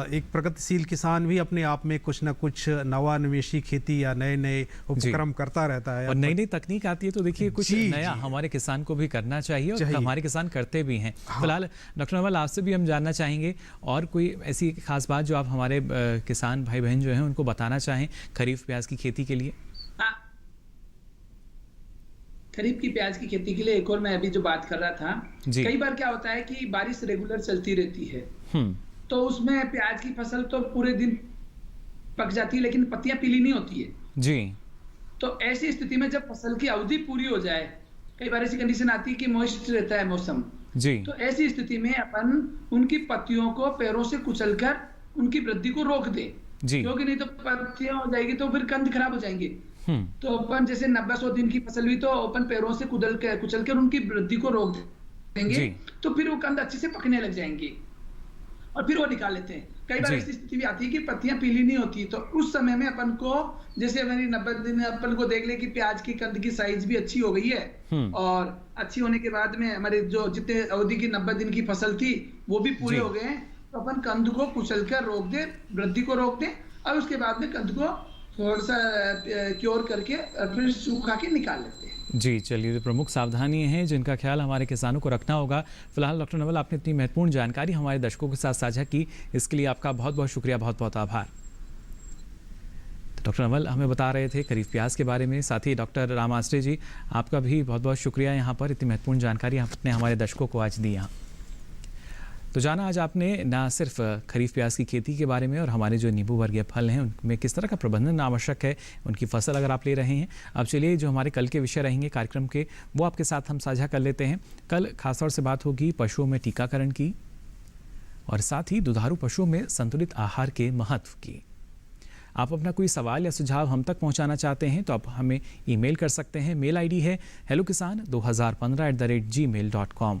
एक प्रगतिशील किसान भी अपने आप में कुछ ना कुछ नवान्वेषी खेती या नए नए उपक्रम करता रहता है। और नई नई तकनीक आती है तो देखिए कुछ नया हमारे किसान को भी करना चाहिए, और हमारे किसान करते भी हैं। फिलहाल डॉक्टर नवल, आपसे भी हम जानना चाहेंगे और कोई ऐसी खास बात जो आप हमारे किसान भाई बहन जो हैं उनको बताना चाहें खरीफ प्याज की खेती के लिए। खरीफ की प्याज की खेती के लिए एक और मैं अभी जो बात कर रहा था, कई बार क्या होता है कि बारिश रेगुलर चलती रहती है, तो उसमें प्याज की फसल तो पूरे दिन पक जाती है लेकिन पत्तियां पीली नहीं होती है जी। तो ऐसी स्थिति में जब फसल की अवधि पूरी हो जाए, कई बार ऐसी कंडीशन आती है कि मॉइस्ट रहता है मौसम जी, तो ऐसी स्थिति में अपन उनकी पत्तियों को पैरों से कुचलकर उनकी वृद्धि को रोक दे, क्योंकि नहीं तो पत्तियां हो जाएगी तो फिर कंद खराब हो जाएंगे। तो अपन जैसे 90-100 दिन की फसल हुई तो अपन पैरों से कुचल कर उनकी वृद्धि को रोक देंगे, तो फिर वो कंद अच्छे से पकने लग जाएंगे और फिर वो निकाल लेते हैं। कई बार ऐसी स्थिति भी आती है कि पत्तियां पीली नहीं होती, तो उस समय में अपन को जैसे हमारी 90 दिन अपन को देख ले कि प्याज की कंद की साइज भी अच्छी हो गई है, और अच्छी होने के बाद में हमारे जो जितने अवधि की 90 दिन की फसल थी वो भी पूरे हो गए हैं, तो अपन कंद को कुचल कर रोक दे, वृद्धि को रोक दे, और उसके बाद में कंद को थोड़ा सा क्योर करके फिर सूखा के निकाल लेते हैं। जी चलिए, तो प्रमुख सावधानियां हैं जिनका ख्याल हमारे किसानों को रखना होगा। फिलहाल डॉक्टर नवल, आपने इतनी महत्वपूर्ण जानकारी हमारे दर्शकों के साथ साझा की, इसके लिए आपका बहुत बहुत शुक्रिया, बहुत बहुत आभार। तो डॉक्टर नवल हमें बता रहे थे खरीफ प्याज के बारे में, साथ ही डॉक्टर रामाश्रे जी आपका भी बहुत बहुत शुक्रिया यहाँ पर इतनी महत्वपूर्ण जानकारी आपने हमारे दर्शकों को आज दी यहाँ। तो जाना आज आपने ना सिर्फ खरीफ प्याज की खेती के बारे में और हमारे जो नींबू वर्गीय फल हैं उनमें किस तरह का प्रबंधन आवश्यक है, उनकी फसल अगर आप ले रहे हैं। अब चलिए जो हमारे कल के विषय रहेंगे कार्यक्रम के, वो आपके साथ हम साझा कर लेते हैं। कल खासतौर से बात होगी पशुओं में टीकाकरण की, और साथ ही दुधारू पशुओं में संतुलित आहार के महत्व की। आप अपना कोई सवाल या सुझाव हम तक पहुंचाना चाहते हैं तो आप हमें ईमेल कर सकते हैं। मेल आईडी है hellokisan2015@gmail.com।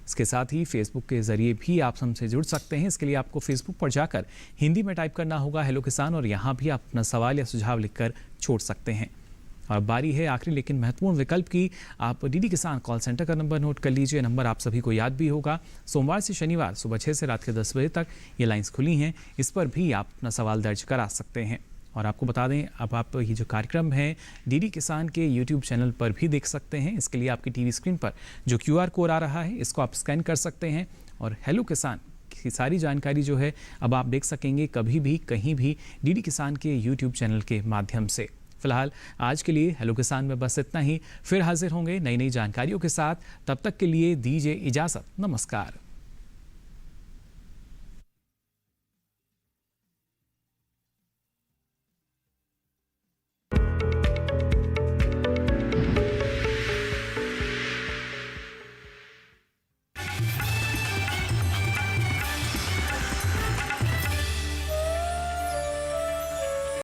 इसके साथ ही फेसबुक के जरिए भी आप हमसे जुड़ सकते हैं। इसके लिए आपको फेसबुक पर जाकर हिंदी में टाइप करना होगा हेलो किसान, और यहाँ भी आप अपना सवाल या सुझाव लिखकर छोड़ सकते हैं। और बारी है आखिरी लेकिन महत्वपूर्ण विकल्प की। आप डीडी किसान कॉल सेंटर का नंबर नोट कर लीजिए। नंबर आप सभी को याद भी होगा। सोमवार से शनिवार सुबह 6 से रात के 10 बजे तक ये लाइंस खुली हैं। इस पर भी आप अपना सवाल दर्ज करा सकते हैं। और आपको बता दें, अब आप ये जो कार्यक्रम है डीडी किसान के यूट्यूब चैनल पर भी देख सकते हैं। इसके लिए आपकी टीवी स्क्रीन पर जो QR कोड आ रहा है, इसको आप स्कैन कर सकते हैं और हेलो किसान की सारी जानकारी जो है अब आप देख सकेंगे कभी भी कहीं भी डीडी किसान के यूट्यूब चैनल के माध्यम से। फिलहाल आज के लिए हेलो किसान में बस इतना ही। फिर हाजिर होंगे नई नई जानकारियों के साथ। तब तक के लिए दीजिए इजाज़त। नमस्कार।